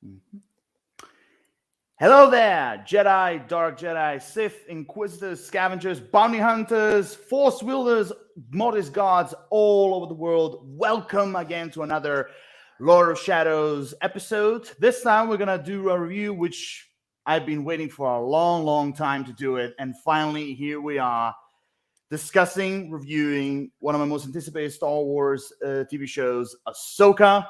Mhm. Hello there, Jedi, Dark Jedi, Sith, Inquisitors, Scavengers, Bounty Hunters, Force Wielders, Modest Gods all over the world. Welcome again to another Lord of Shadows episode. This time we're going to do a review which I've been waiting for a long, long time to do it. And finally, here we are discussing, reviewing one of my most anticipated Star Wars TV shows, Ahsoka.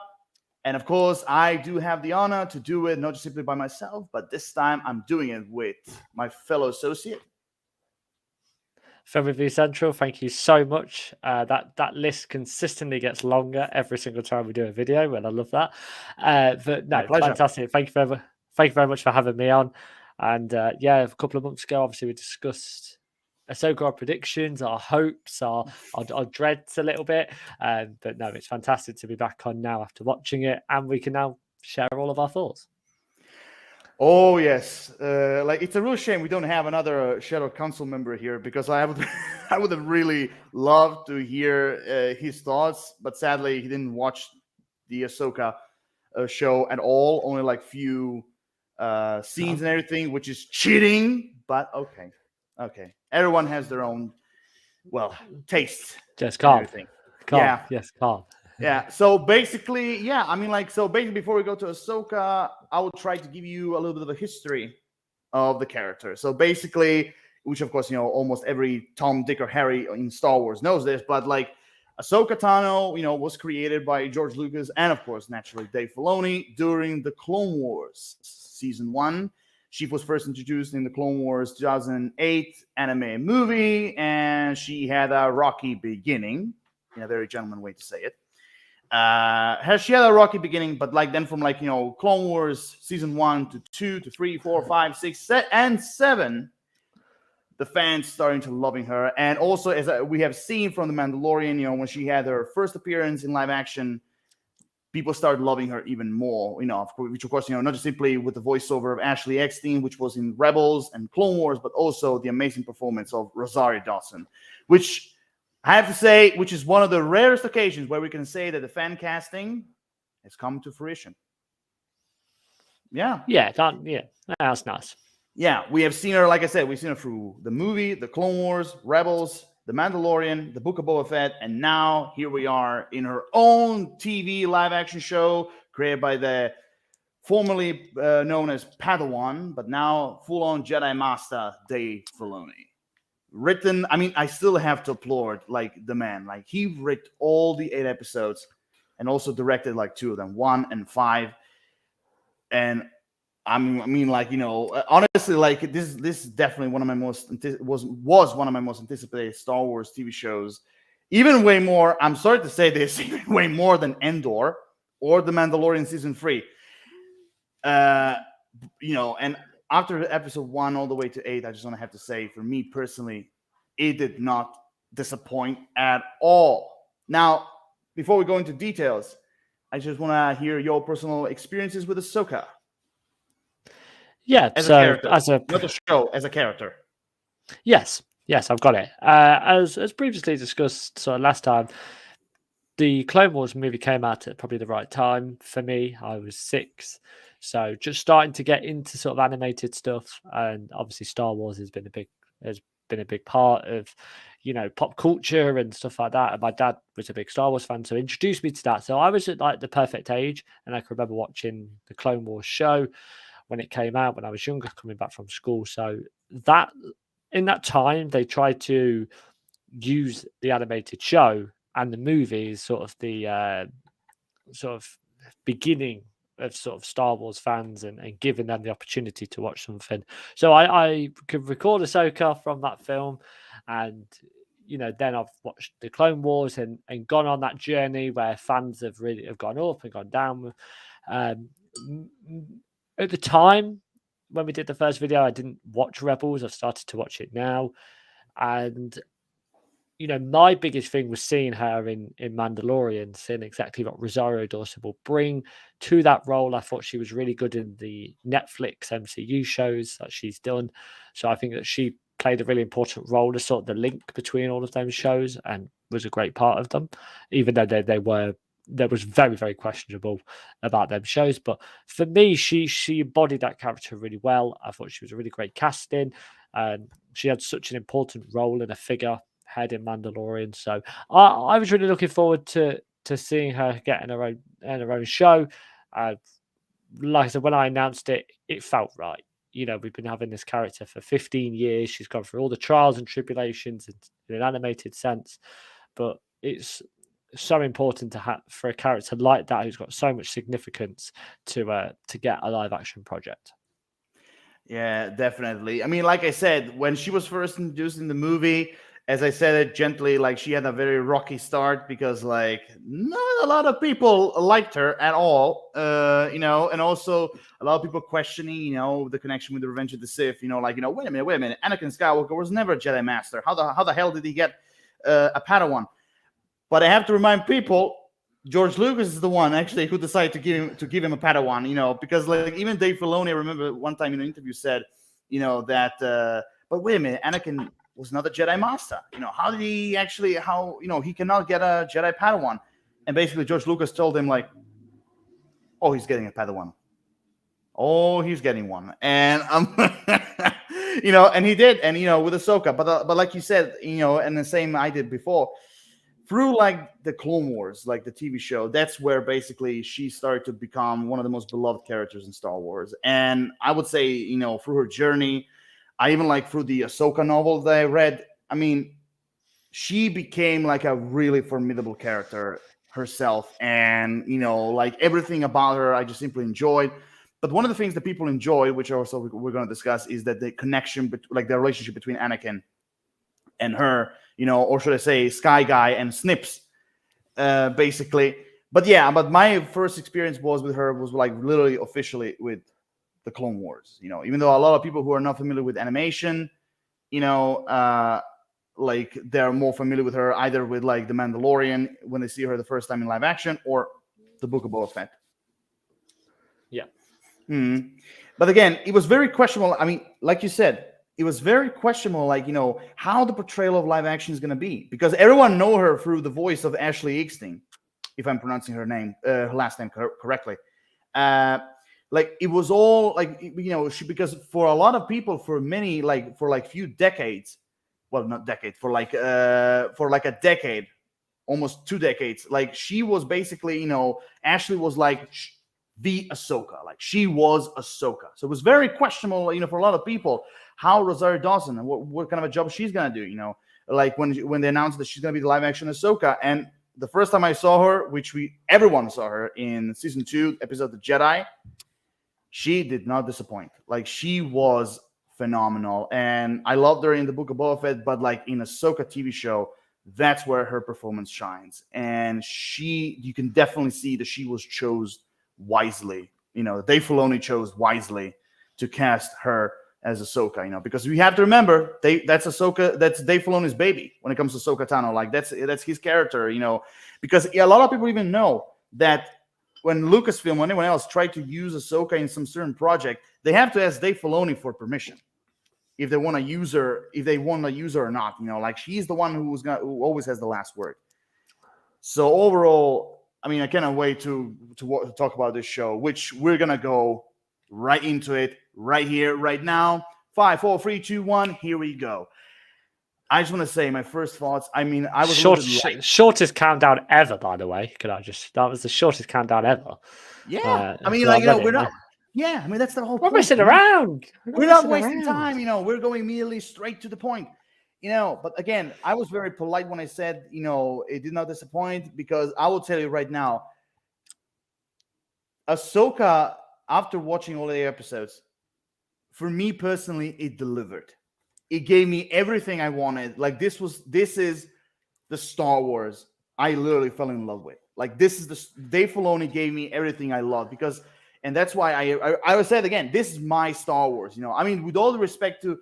And of course, I do have the honor to do it not just simply by myself, but this time I'm doing it with my fellow associate. Film Review Central, thank you so much. That list consistently gets longer every single time we do a video, and I love that. But no, fantastic. Thank you very much for having me on. And yeah, a couple of months ago, obviously we discussed Ahsoka, our predictions, our hopes, our dreads a little bit. But no, it's fantastic to be back on now after watching it, and we can now share all of our thoughts. Oh yes, it's a real shame we don't have another Shadow Council member here, because I would have really loved to hear his thoughts, but sadly he didn't watch the Ahsoka show at all. Only like few scenes and everything, which is cheating. But okay. Everyone has their own, taste. Just calm. Yeah. Yes, calm. Yeah. So basically, before we go to Ahsoka, I will try to give you a little bit of a history of the character. So basically, which of course, almost every Tom, Dick, or Harry in Star Wars knows this, but like Ahsoka Tano, was created by George Lucas and of course, naturally, Dave Filoni during the Clone Wars season 1. She was first introduced in the Clone Wars 2008 anime movie, and she had a rocky beginning, in a very gentleman way to say it. She had a rocky beginning, but then from Clone Wars season 1 to 2 to 3, 4, 5, 6, and 7, the fans starting to loving her. And also, as we have seen from The Mandalorian, when she had her first appearance in live action, people started loving her even more, which of course, not just simply with the voiceover of Ashley Eckstein, which was in Rebels and Clone Wars, but also the amazing performance of Rosario Dawson, which I have to say, which is one of the rarest occasions where we can say that the fan casting has come to fruition. Yeah. Yeah, that's nice. Yeah, we have seen her, like I said, we've seen her through the movie, the Clone Wars, Rebels, The Mandalorian, The Book of Boba Fett, and now here we are in her own TV live-action show created by the formerly known as Padawan, but now full-on Jedi Master Dave Filoni. Written, I still have to applaud the man. He wrote all the 8 episodes and also directed 2 of them, 1 and 5. And honestly, this is definitely one of my most was one of my most anticipated Star Wars TV shows. Even way more, I'm sorry to say this, even way more than Endor or The Mandalorian season 3. And after episode 1 all the way to 8, I just want to have to say, for me personally, it did not disappoint at all. Now, before we go into details, I just want to hear your personal experiences with Ahsoka. Yeah, as a character, not a show, as a character. Yes, I've got it. As previously discussed, so last time, the Clone Wars movie came out at probably the right time for me. I was 6, so just starting to get into sort of animated stuff, and obviously Star Wars has been a big part of pop culture and stuff like that. And my dad was a big Star Wars fan, so introduced me to that. So I was at the perfect age, and I can remember watching the Clone Wars show when it came out when I was younger, coming back from school. So that in that time, they tried to use the animated show and the movie as sort of the sort of beginning of sort of Star Wars fans and giving them the opportunity to watch something. So I could record Ahsoka from that film, and then I've watched the Clone Wars and gone on that journey where fans have gone up and gone down. At the time when we did the first video, I didn't watch Rebels. I've started to watch it now. And, my biggest thing was seeing her in Mandalorian, seeing exactly what Rosario Dawson will bring to that role. I thought she was really good in the Netflix MCU shows that she's done. So I think that she played a really important role as sort of the link between all of those shows and was a great part of them, even though they were there was very, very questionable about them shows. But for me, she embodied that character really well. I thought she was a really great casting. She had such an important role and a figure head in Mandalorian. So I was really looking forward to seeing her get in her own show. Like I said, when I announced it, it felt right. We've been having this character for 15 years. She's gone through all the trials and tribulations in an animated sense, but it's so important to have for a character like that who's got so much significance to get a live action project. Yeah, definitely. I mean, like I said, when she was first introduced in the movie, as I said it gently, like she had a very rocky start because like not a lot of people liked her at all, and also a lot of people questioning, the connection with the Revenge of the Sith, like, wait a minute, Anakin Skywalker was never a Jedi Master. How the hell did he get a Padawan? But I have to remind people, George Lucas is the one actually who decided to give him a Padawan, because like even Dave Filoni, I remember one time in an interview said, that but wait a minute, Anakin was not a Jedi Master. How did he actually he cannot get a Jedi Padawan? And basically George Lucas told him like, oh, he's getting a Padawan. Oh, he's getting one. And and he did, and with Ahsoka, but like you said, and the same I did before. Through like the Clone Wars, like the TV show, that's where basically she started to become one of the most beloved characters in Star Wars. And I would say, through her journey, I even like through the Ahsoka novel that I read, I mean, she became like a really formidable character herself. And, like everything about her, I just simply enjoyed. But one of the things that people enjoy, which also we're going to discuss, is that the connection, like the relationship between Anakin and her, or should I say Sky Guy and Snips, basically. But yeah, but my first experience was with her was like literally officially with the Clone Wars, even though a lot of people who are not familiar with animation, like they're more familiar with her either with like The Mandalorian when they see her the first time in live action or the Book of Boba Fett. Yeah. But again, it was very questionable. I mean, like you said, it was very questionable, like, how the portrayal of live action is going to be, because everyone know her through the voice of Ashley Eckstein, if I'm pronouncing her last name correctly. Like it was all like, because for a lot of people, for many, like for like few decades, well, not decade, for like a decade, almost 2 decades, like she was basically, Ashley was like the Ahsoka, like she was Ahsoka. So it was very questionable, for a lot of people, how Rosario Dawson and what kind of a job she's gonna do, like when they announced that she's gonna be the live action Ahsoka. And the first time I saw her, which everyone saw her in season 2 episode The Jedi, she did not disappoint. Like she was phenomenal, and I loved her in the Book of Boba Fett, but like in Ahsoka TV show, that's where her performance shines. And you can definitely see that she was chosen wisely. Dave Filoni chose wisely to cast her as Ahsoka, because we have to remember that's Ahsoka, that's Dave Filoni's baby when it comes to Ahsoka Tano. Like that's his character, because a lot of people even know that when Lucasfilm or anyone else tried to use Ahsoka in some certain project, they have to ask Dave Filoni for permission if they want to use her, or not. Like she's the one who always has the last word. So overall, I mean, I cannot wait to talk about this show, which we're gonna go right into it, right here, right now. 5, 4, 3, 2, 1. Here we go. I just want to say my first thoughts. I mean, I was shortest countdown ever, by the way. That was the shortest countdown ever. Yeah, I mean, like we're not. Yeah, I mean that's the whole point. We're messing around. We're not wasting time. We're going immediately straight to the point. But again, I was very polite when I said, it did not disappoint, because I will tell you right now, Ahsoka, after watching all the episodes, for me personally, it delivered. It gave me everything I wanted. Like this is the Star Wars I literally fell in love with. Like this is Dave Filoni gave me everything I love, and that's why I will say it again. This is my Star Wars. I mean, with all the respect to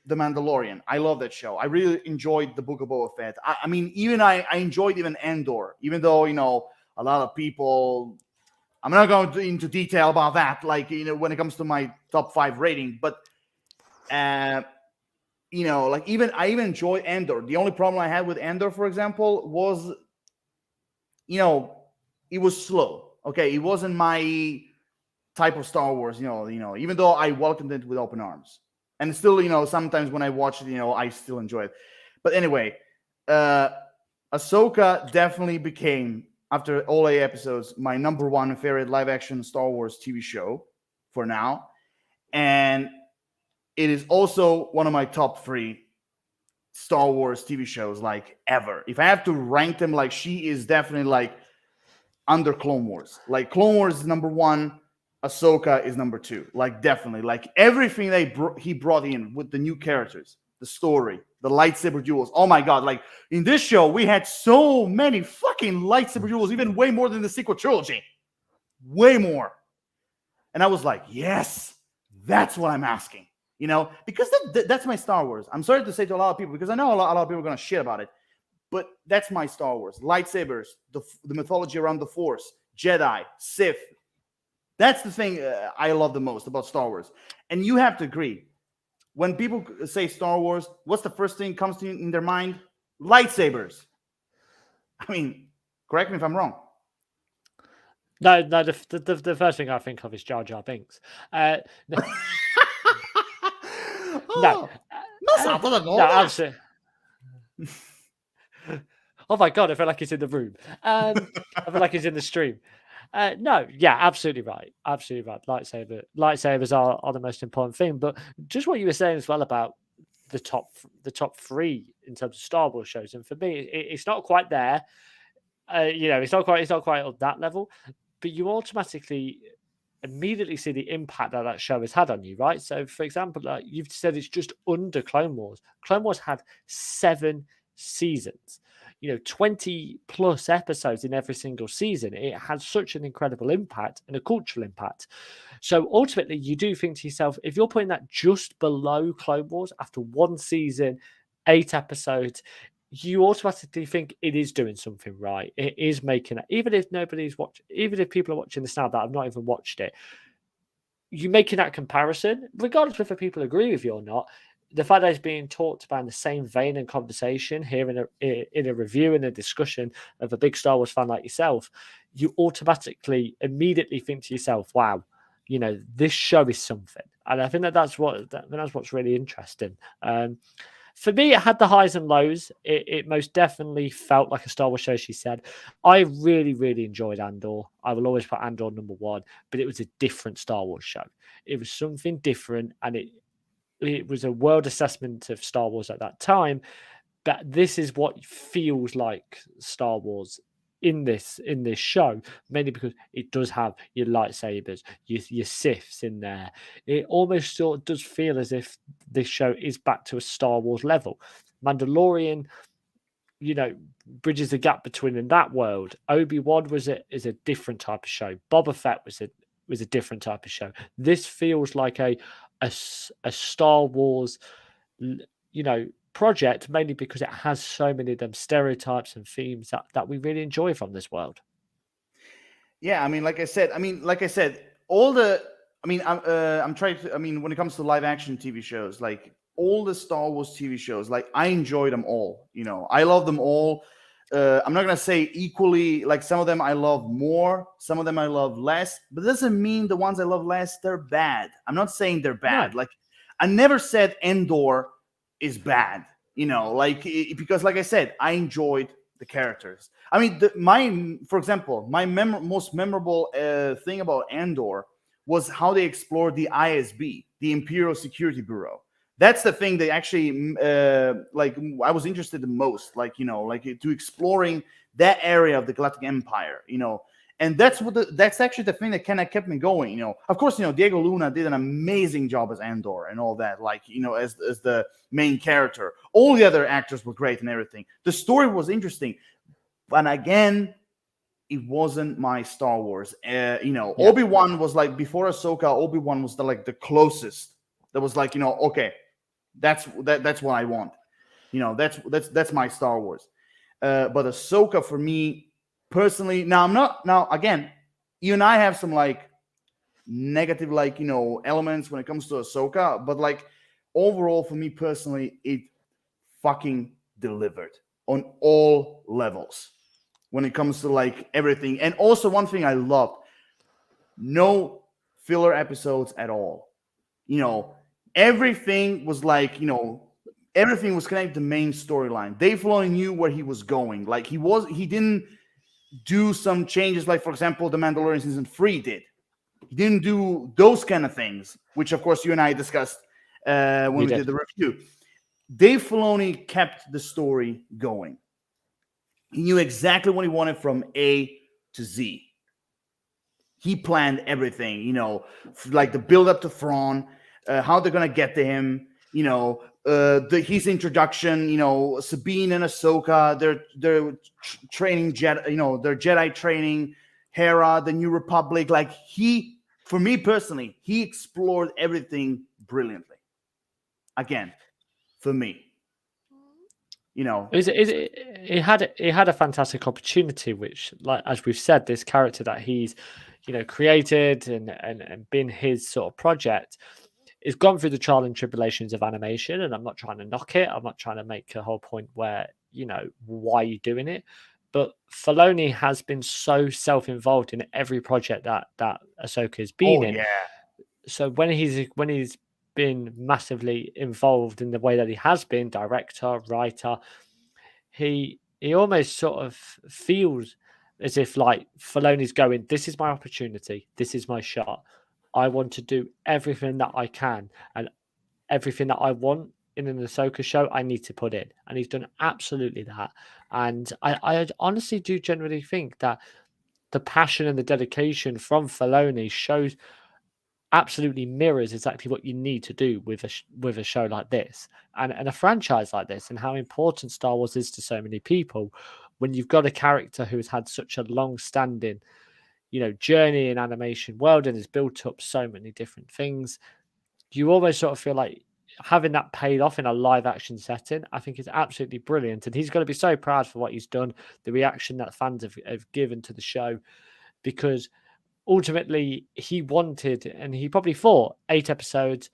the Mandalorian, I love that show. I really enjoyed the Book of Boba Fett. I mean, even I enjoyed even Andor, even though a lot of people. I'm not going into detail about that, like when it comes to my top 5 rating, but like I even enjoy Andor. The only problem I had with Andor, for example, was it was slow. Okay, it wasn't my type of Star Wars. Even though I welcomed it with open arms, and still, sometimes when I watch it, I still enjoy it. But anyway, uh, Ahsoka definitely became, after all 8 episodes, my number one favorite live action Star Wars TV show for now, and it is also one of my top three Star Wars TV shows like ever. If I have to rank them, like she is definitely like under Clone Wars. Like Clone Wars is number one, Ahsoka is number two. Like definitely, like everything he brought in with the new characters, the story, the lightsaber duels. Oh my god! Like in this show, we had so many fucking lightsaber duels, even way more than the sequel trilogy, way more. And I was like, yes, that's what I'm asking. Because that's my Star Wars. I'm sorry to say to a lot of people, because I know a lot of people are going to shit about it, but that's my Star Wars. Lightsabers, the mythology around the Force, Jedi, Sith. That's the thing I love the most about Star Wars. And you have to agree. When people say Star Wars, what's the first thing that comes to you in their mind? Lightsabers. I mean, correct me if I'm wrong. No. The first thing I think of is Jar Jar Binks. No. No, absolutely. Oh my god, I feel like he's in the room. I feel like he's in the stream. No, yeah, absolutely right. Absolutely right. Lightsabers are the most important thing. But just what you were saying as well about the top three in terms of Star Wars shows, and for me, it's not quite there. It's not quite on that level. But you automatically immediately see the impact that show has had on you, right? So, for example, you've said it's just under Clone Wars. Clone Wars had 7 seasons, 20 plus episodes in every single season. It had such an incredible impact and a cultural impact. So ultimately, you do think to yourself, if you're putting that just below Clone Wars after 1 season, 8 episodes, you automatically think it is doing something right. It is making it, even if people are watching this now that have not even watched it, you making that comparison, regardless whether people agree with you or not. The fact that it's being talked about in the same vein and conversation here in a review and a discussion of a big Star Wars fan like yourself, you automatically immediately think to yourself, "Wow, this show is something." And I think that's what's really interesting. For me, it had the highs and lows. It most definitely felt like a Star Wars show, she said. I really, really enjoyed Andor. I will always put Andor number one, but it was a different Star Wars show. It was something different, and it was a world assessment of Star Wars at that time. But this is what feels like Star Wars in this show, mainly because it does have your lightsabers, your Siths in there. It almost sort of does feel as if this show is back to a Star Wars level. Mandalorian, bridges the gap between in that world. Obi-Wan is a different type of show. Boba Fett was a different type of show. This feels like a Star Wars, project, mainly because it has so many of them stereotypes and themes that we really enjoy from this world. Yeah, like I said, all the, I'm trying to, when it comes to live action TV shows, like all the Star Wars TV shows, like I enjoy them all. I love them all. I'm not gonna say equally. Like some of them I love more, some of them I love less. But it doesn't mean the ones I love less they're bad. I'm not saying they're bad. No. Like I never said Endor is bad. Because like I said, I enjoyed the characters. For example, my most memorable thing about Andor was how they explored the ISB, the Imperial Security Bureau. That's the thing that actually, I was interested in most, to exploring that area of the Galactic Empire, and that's actually the thing that kind of kept me going. Of course, Diego Luna did an amazing job as Andor and all that, as the main character. All the other actors were great and everything. The story was interesting, but again, it wasn't my Star Wars. Obi-Wan was like, before Ahsoka, Obi-Wan was the closest. That was okay, that's what I want. That's my Star Wars. But Ahsoka for me personally, now again, you and I have some negative elements when it comes to Ahsoka, but overall for me personally, it fucking delivered on all levels. when it comes to like everything. And also one thing I loved, no filler episodes at all. You know, everything was like, everything was connected to the main storyline. Dave Filoni knew where he was going. Like he didn't do some changes, like for example, The Mandalorian season 3 did. He didn't do those kind of things, which of course you and I discussed when we did the review. Dave Filoni kept the story going. He knew exactly what he wanted from A to Z. He planned everything, like the build up to Thrawn, how they're gonna get to him, his introduction, Sabine and Ahsoka, they're training Jedi, their Jedi training, Hera, the New Republic. Like for me personally, he explored everything brilliantly. Again, for me. He had a fantastic opportunity, which, like as we've said, this character that he's created and been his sort of project, is gone through the trial and tribulations of animation. And I'm not trying to knock it. I'm not trying to make a whole point where why are you doing it. But Filoni has been so self-involved in every project that Ahsoka has been in. Yeah. So when he's been massively involved in the way that he has been, director, writer, he almost sort of feels as if like Filoni's going, this is my opportunity, this is my shot. I want to do everything that I can, and everything that I want in an Ahsoka show, I need to put in. And he's done absolutely that. And I honestly do generally think that the passion and the dedication from Filoni absolutely mirrors exactly what you need to do with a show like this and a franchise like this, and how important Star Wars is to so many people. When you've got a character who has had such a long-standing, journey in animation world and has built up so many different things, you almost sort of feel like having that paid off in a live action setting, I think is absolutely brilliant. And he's going to be so proud for what he's done, the reaction that fans have given to the show, because ultimately he wanted, and he probably thought, 8 episodes.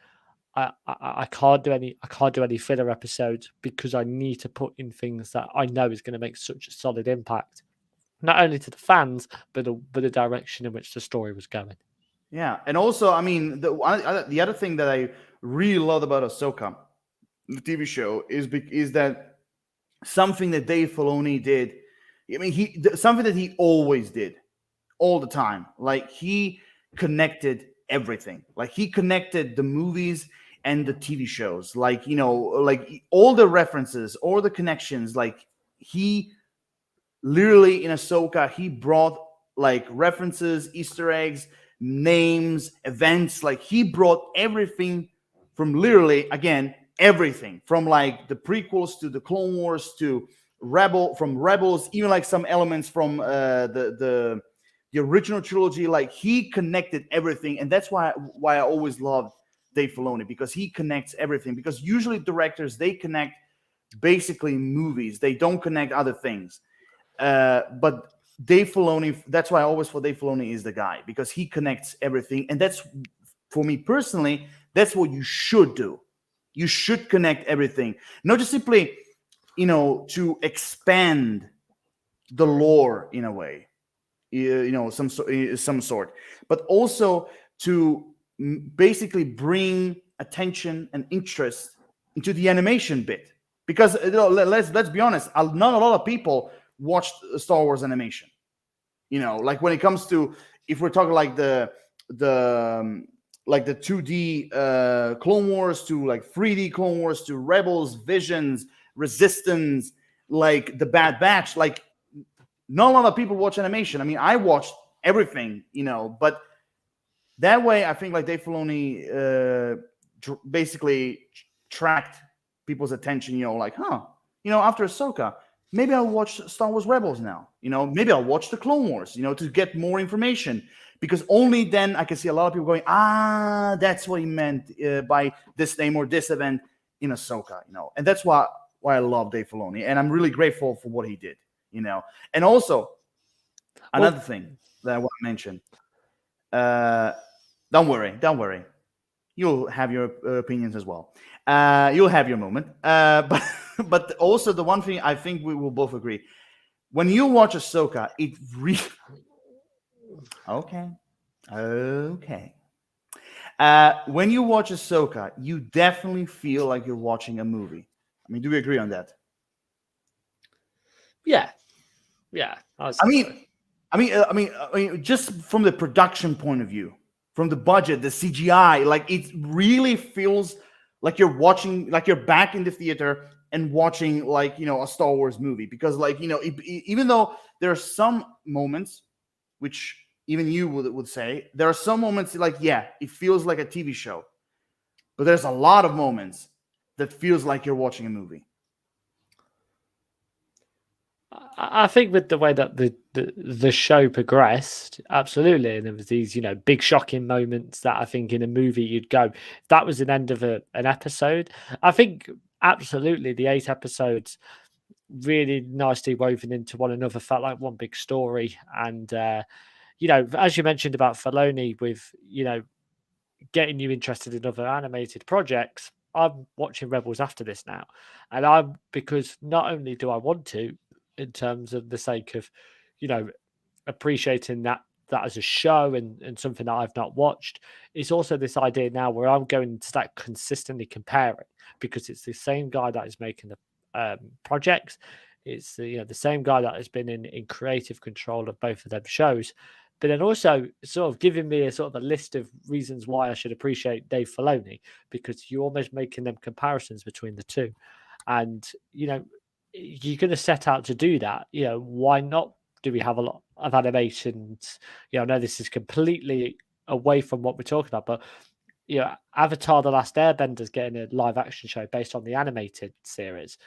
I can't do any filler episodes because I need to put in things that I know is going to make such a solid impact, not only to the fans but the direction in which the story was going. Yeah, and also, I mean, the other thing that I really love about Ahsoka, the TV show, is that something that Dave Filoni did. I mean, something that he always did, all the time. Like he connected everything. Like he connected the movies and the TV shows. Like like all the references, all the connections. Like he literally in Ahsoka, he brought like references, Easter eggs, names, events. Like he brought everything from literally, again, everything from like the prequels to the Clone Wars to Rebels, even like some elements from the original trilogy. Like he connected everything, and that's why I always loved Dave Filoni, because he connects everything. Because usually directors, they connect basically movies, they don't connect other things. But Dave Filoni, that's why I always thought Dave Filoni is the guy, because he connects everything. And that's, for me personally, that's what you should do. You should connect everything, not just simply, to expand the lore in a way, some sort, but also to basically bring attention and interest into the animation bit. Because let's be honest, not a lot of people watched Star Wars animation. Like when it comes to, if we're talking like the 2D Clone Wars to like 3D Clone Wars to Rebels, Visions, Resistance, like the Bad Batch, like not a lot of people watch animation. I mean, I watched everything, but that way I think like Dave Filoni basically tracked people's attention, like, after Ahsoka, maybe I'll watch Star Wars Rebels now. Maybe I'll watch the Clone Wars, to get more information. Because only then I can see a lot of people going, that's what he meant by this name or this event in Ahsoka, And that's why I love Dave Filoni. And I'm really grateful for what he did, And also, another thing that I want to mention. Don't worry. You'll have your opinions as well. You'll have your moment. But also the one thing I think we will both agree, when you watch Ahsoka, it really okay, okay. When you watch Ahsoka, you definitely feel like you're watching a movie. I mean, do we agree on that? Yeah, yeah, I would I say so. mean, I mean, just from the production point of view, from the budget, the CGI, like it really feels like you're watching, like you're back in the theater and watching, like a Star Wars movie. Because, like even though there are some moments, which even you would say, there are some moments like it feels like a TV show, but there's a lot of moments that feels like you're watching a movie. I think with the way that the show progressed, absolutely, and there was these big shocking moments that I think in a movie you'd go, if that was an end of an episode. I think absolutely the 8 episodes really nicely woven into one another, felt like one big story. And as you mentioned about Filoni, with getting you interested in other animated projects, I'm watching Rebels after this now, and I'm because not only do I want to, in terms of the sake of, you know, appreciating that as a show and something that I've not watched. It's also this idea now where I'm going to start consistently comparing, because it's the same guy that is making the projects. It's the same guy that has been in creative control of both of them shows. But then also sort of giving me a sort of a list of reasons why I should appreciate Dave Filoni, because you're almost making them comparisons between the two. And, you're going to set out to do that. Why not do we have a lot of animations? I know this is completely away from what we're talking about, but Avatar: The Last Airbender is getting a live action show based on the animated series.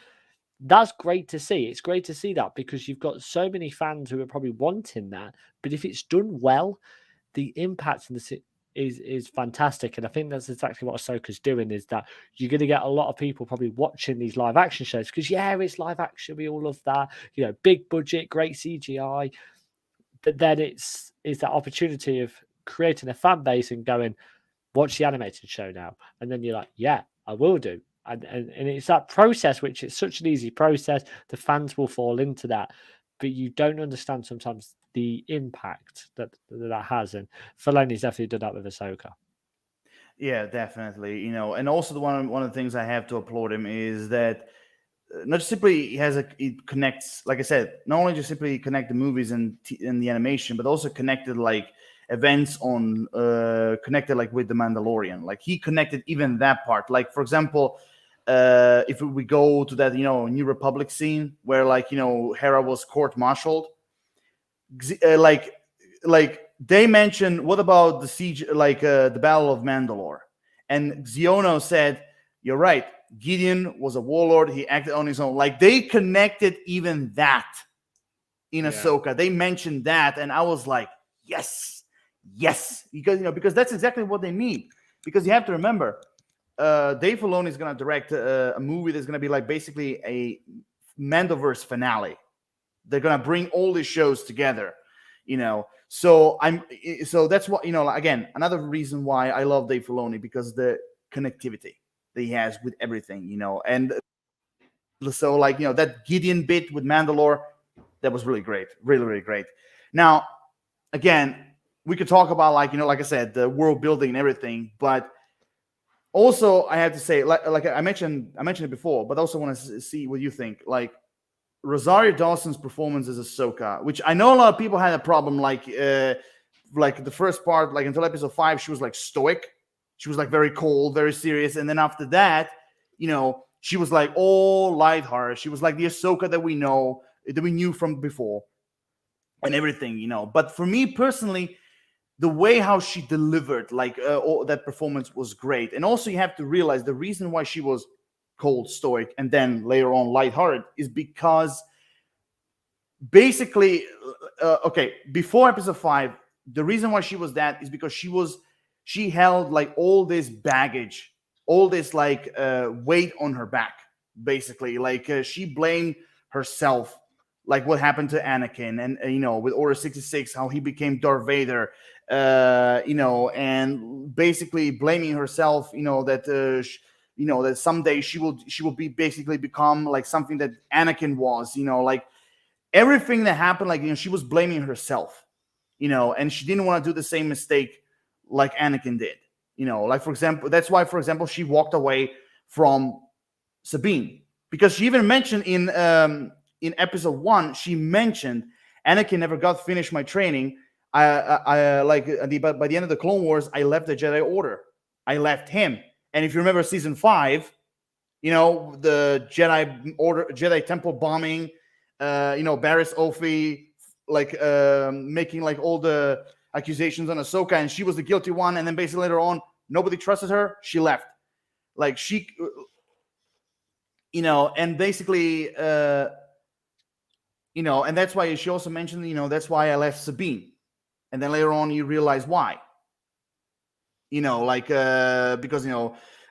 That's great to see. It's great to see that, because you've got so many fans who are probably wanting that. But if it's done well, the impact in the is fantastic. And I think that's exactly what Ahsoka's doing, is that you're going to get a lot of people probably watching these live action shows because, it's live action. We all love that. Big budget, great CGI. But then it's that opportunity of creating a fan base and going, watch the animated show now. And then you're like, yeah, I will do. And it's that process, which is such an easy process. The fans will fall into that, but you don't understand sometimes the impact that has. And Filoni's definitely done that with Ahsoka. Yeah, definitely. And also one of the things I have to applaud him is that not simply it connects, like I said, not only just simply connect the movies and the animation, but also connected like events on connected like with the Mandalorian. Like he connected even that part. Like for example, if we go to that New Republic scene where like Hera was court-martialed, like they mentioned, what about the siege, like the Battle of Mandalore, and Xiono said, "You're right. Gideon was a warlord. He acted on his own." Like they connected even that in Ahsoka. They mentioned that, and I was like, yes, because that's exactly what they need. Because you have to remember, Dave Filoni is going to direct a movie that's going to be like basically a Mandoverse finale. They're going to bring all these shows together, So that's what again, another reason why I love Dave Filoni, because the connectivity that he has with everything, and so like that Gideon bit with Mandalore, that was really great, really really great. Now, again, we could talk about like like I said, the world building and everything, but also I have to say, like I mentioned it before, but I also want to see what you think. Like Rosario Dawson's performance as Ahsoka, which I know a lot of people had a problem, like the first part, like until episode 5, she was like stoic, she was like very cold, very serious, and then after that, she was like all lighthearted. She was like the Ahsoka that we knew from before, and everything, But for me personally, the way how she delivered like that performance was great. And also you have to realize the reason why she was cold, stoic, and then later on lighthearted is because basically, okay, before episode 5, the reason why she was that is because she held like all this baggage, all this like weight on her back, basically. Like she blamed herself, like what happened to Anakin, and with Order 66, how he became Darth Vader, and basically blaming herself, that that someday she will be basically become like something that Anakin was, like everything that happened, like, she was blaming herself, and she didn't want to do the same mistake like Anakin did. Like, for example, that's why, for example, she walked away from Sabine, because she even mentioned in episode 1, she mentioned Anakin never got finished my training. I like by the end of the Clone Wars, I left the Jedi Order. I left him. And if you remember season 5, the Jedi Order, Jedi Temple bombing, Barriss Offee, like making like all the accusations on Ahsoka, and she was the guilty one. And then basically later on, nobody trusted her. She left. Like and basically, and that's why she also mentioned, that's why I left Sabine. And then later on, you realize why. Because,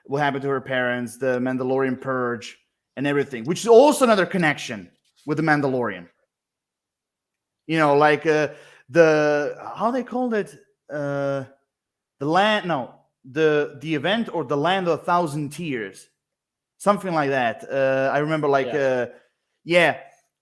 what happened to her parents, the Mandalorian purge, and everything, which is also another connection with the Mandalorian. The how they called it, the land, no, the event, or the land of 1,000 tears, something like that. I remember,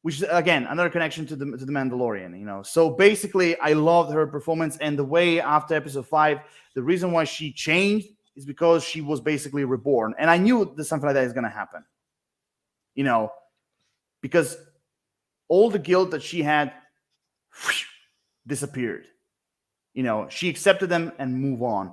which is again another connection to the Mandalorian. So basically, I loved her performance, and the way after episode 5, the reason why she changed is because she was basically reborn, and I knew that something like that is going to happen. Because all the guilt that she had disappeared. She accepted them and move on.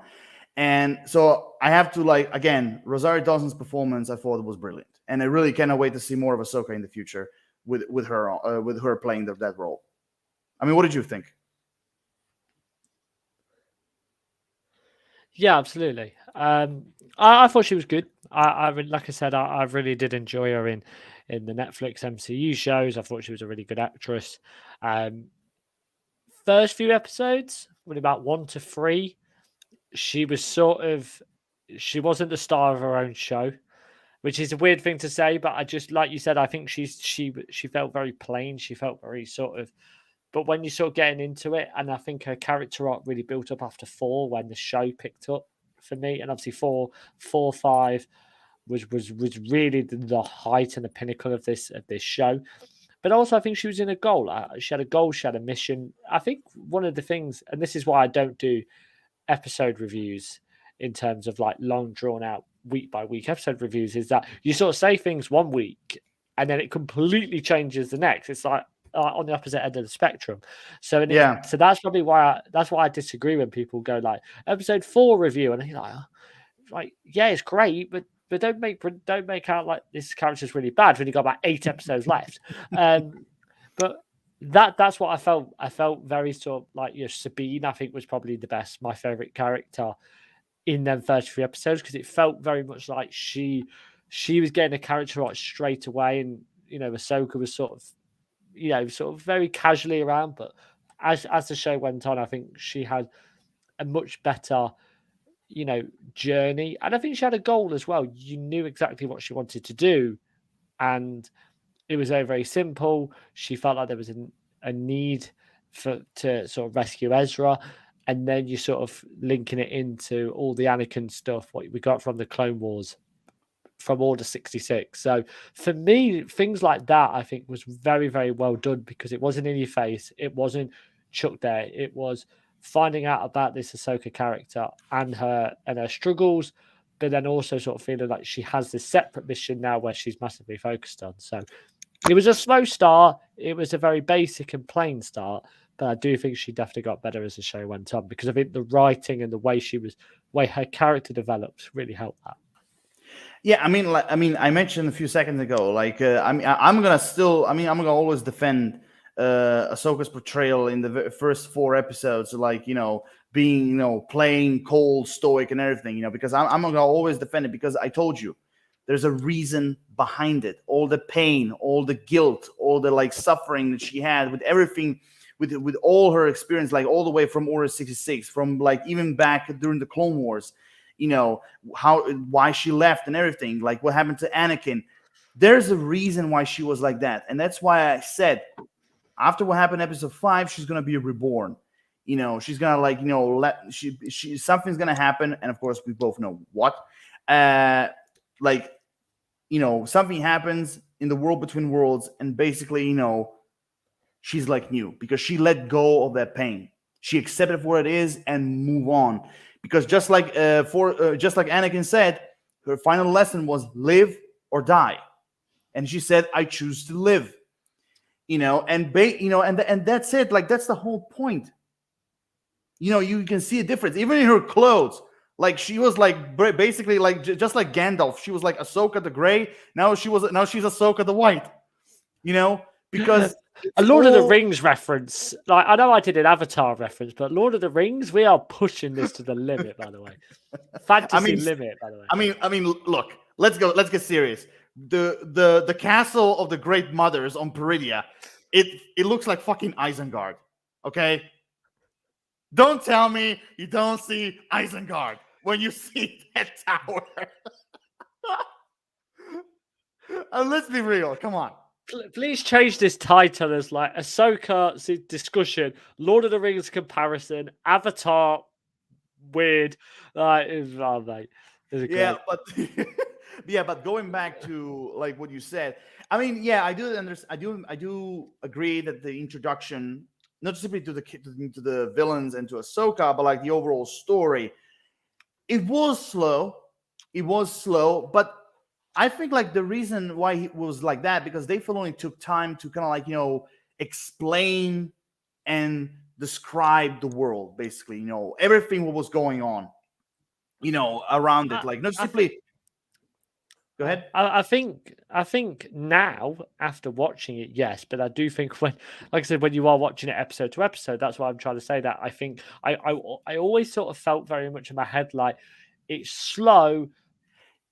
And so I have to, again, Rosario Dawson's performance, I thought it was brilliant, and I really cannot wait to see more of Ahsoka in the future with her playing that role. I mean, what did you think? Yeah, absolutely. I thought she was good. Like I said, I really did enjoy her in the Netflix MCU shows. I thought she was a really good actress. First few episodes, with about 1 to 3, she wasn't the star of her own show, which is a weird thing to say, but I just, like you said, I think she felt very plain. She felt very sort of, but when you're sort of getting into it, and I think her character arc really built up after 4 when the show picked up for me, and obviously 4, 5 was really the height and the pinnacle of this show. But also, I think she was in a goal. She had a goal. She had a mission. I think one of the things, and this is why I don't do episode reviews in terms of like long drawn out week by week episode reviews, is that you sort of say things one week and then it completely changes the next. It's like on the opposite end of the spectrum. So so that's probably why I disagree when people go like episode 4 review, and you're like yeah, it's great, but don't make out like this character's really bad when you got about 8 episodes left. But that's what I felt. I felt very sort of like Sabine, I think, was probably the best, my favorite character in them first 3 episodes, because it felt very much like she was getting a character right straight away, and Ahsoka was sort of very casually around. But as the show went on, I think she had a much better journey, and I think she had a goal as well. You knew exactly what she wanted to do, and it was very, very simple. She felt like there was a need to sort of rescue Ezra, and then you sort of linking it into all the Anakin stuff, what we got from the Clone Wars, from Order 66. So for me, things like that, I think, was very, very well done, because it wasn't in your face. It wasn't chucked there. It was finding out about this Ahsoka character and her struggles, but then also sort of feeling like she has this separate mission now where she's massively focused on. So it was a slow start. It was a very basic and plain start, but I do think she definitely got better as the show went on, because I think the writing and the way her character developed really helped that. Yeah, I mean, I mentioned a few seconds ago, I'm gonna always defend Ahsoka's portrayal in the first 4 episodes, being, plain, cold, stoic, and everything, because I'm gonna always defend it, because I told you, there's a reason behind it. All the pain, all the guilt, all the suffering that she had with everything, with all her experience, all the way from Order 66, from even back during the Clone Wars, why she left and everything, what happened to Anakin. There's a reason why she was like that, and that's why I said after what happened in episode 5, she's gonna be reborn. She's gonna something's gonna happen, and of course we both know what. Something happens in the world between worlds, and basically, she's like new because she let go of that pain. She accepted for what it is and move on. Because just like Anakin said, her final lesson was live or die, and she said, "I choose to live." And that's it. Like that's the whole point. You can see a difference even in her clothes. Like she was like basically like just like Gandalf. She was like Ahsoka the Gray. Now she's Ahsoka the White. Because a it's Lord of the all Rings reference. Like I know I did an Avatar reference, but Lord of the Rings, we are pushing this to the limit. By the way, fantasy limit. By the way, I mean, look. Let's go. Let's get serious. The castle of the Great Mothers on Peridia, it looks like fucking Isengard. Okay, don't tell me you don't see Isengard when you see that tower. And let's be real. Come on. please change this title as like Ahsoka discussion, Lord of the Rings comparison, Avatar weird. Oh, mate, Yeah, great. but yeah, but going back to like what you said, I mean, yeah, I do understand. I do agree that the introduction, not simply to the villains and to Ahsoka, but like the overall story, it was slow. It was slow, but I think like the reason why it was like that because Dave Filoni took time to kind of like explain and describe the world, basically, everything what was going on, around it, like not simply. Go ahead. I think now after watching it, yes, but I do think when, like I said, when you are watching it episode to episode, that's why I'm trying to say that. I think I always sort of felt very much in my head like it's slow.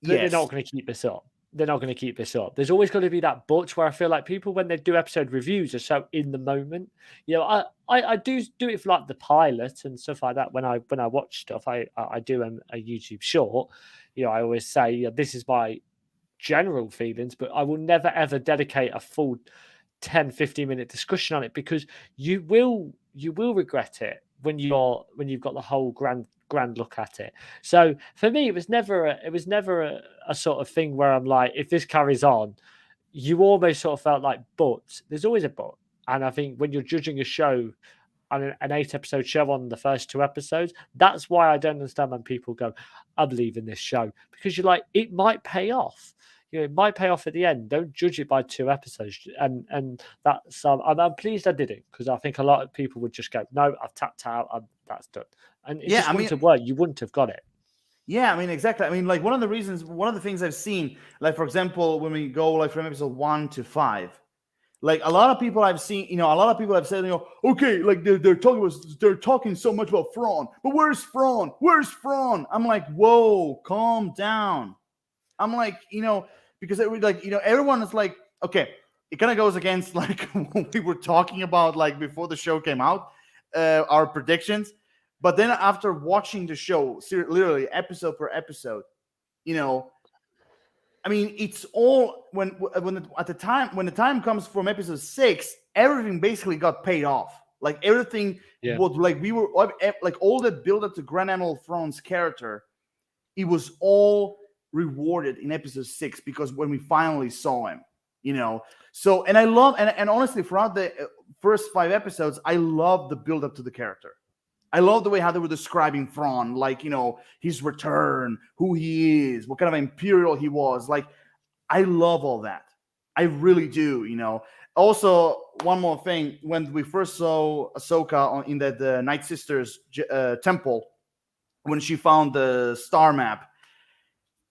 They're Yes. not going to keep this up. They're not going to keep this up. There's always going to be that but where I feel like people when they do episode reviews are so in the moment. I do it for like the pilot and stuff like that. When I watch stuff, I do a YouTube short. I always say this is my general feelings, but I will never ever dedicate a full 10-15 minute discussion on it because you will regret it when you've got the whole grand look at it. So for me, it was never a sort of thing where I'm like, if this carries on, you almost sort of felt like, but there's always a but. And I think when you're judging a show on an 8-episode show on the first 2 episodes, that's why I don't understand when people go, I'm leaving this show, because you're like, it might pay off. It might pay off at the end. Don't judge it by 2 episodes. And that's I'm pleased I did it because I think a lot of people would just go, no, I've tapped out. That's done. And it just wouldn't have worked. You wouldn't have got it. Yeah, I mean, exactly. I mean, like one of the things I've seen, like for example, when we go like from episode 1 to 5, like a lot of people I've seen, a lot of people have said, okay, like they're talking so much about Thrawn, but where's Thrawn? Where's Thrawn? I'm like, whoa, calm down. I'm like, because it was like, everyone is like, okay, it kind of goes against like what we were talking about like before the show came out, our predictions. But then after watching the show, literally episode per episode, I mean, it's all when the time comes from episode 6, everything basically got paid off. Like everything was like we were like all the build up to Grand Admiral Thrawn's character, it was all rewarded in episode 6 because when we finally saw him, So and I love and honestly throughout the first 5 episodes, I love the build up to the character. I love the way how they were describing Thrawn, like, his return, who he is, what kind of imperial he was. Like, I love all that. I really do, Also, one more thing. When we first saw Ahsoka in the Night Sisters temple, when she found the star map,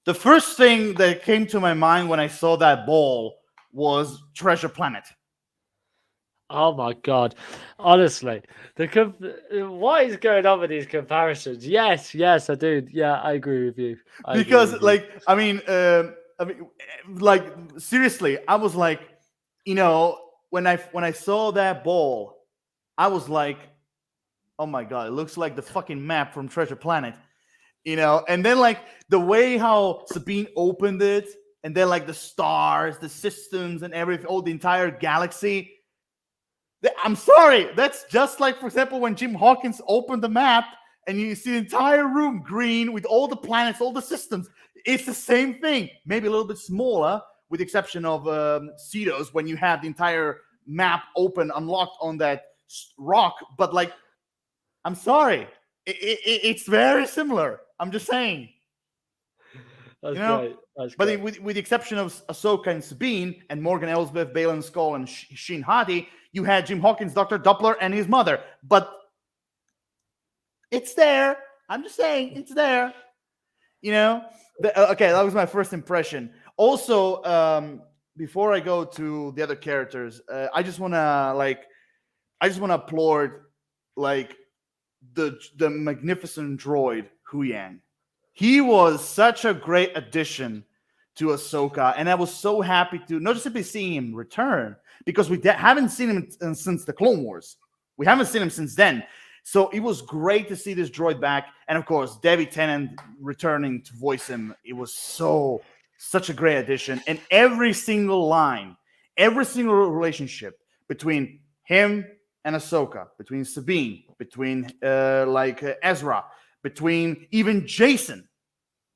the first thing that came to my mind when I saw that ball was Treasure Planet. Oh my god! Honestly, what is going on with these comparisons? Yes, I do. Yeah, I agree with you. I mean, like seriously, I was like, when I saw that ball, I was like, oh my god, it looks like the fucking map from Treasure Planet, And then like the way how Sabine opened it, and then like the stars, the systems, and everything, the entire galaxy. I'm sorry. That's just like, for example, when Jim Hawkins opened the map and you see the entire room green with all the planets, all the systems. It's the same thing, maybe a little bit smaller, with the exception of Cedos, when you have the entire map open, unlocked on that rock. But like, I'm sorry, it's very similar. I'm just saying. That's You know, great. That's but great. with the exception of Ahsoka and Sabine and Morgan Elsbeth, Balin Skull, and Sheen Hati, you had Jim Hawkins, Dr. Doppler, and his mother. But it's there. I'm just saying, it's there. You know? Okay, that was my first impression. Also, before I go to the other characters, I just wanna applaud like the magnificent droid Hu Yang. He was such a great addition to Ahsoka, and I was so happy to not just be seeing him return, because we haven't seen him since the Clone Wars. We haven't seen him since then. So it was great to see this droid back, and of course, Debbie Tennant returning to voice him. It was such a great addition, and every single line, every single relationship between him and Ahsoka, between Sabine, between Ezra, between even Jason,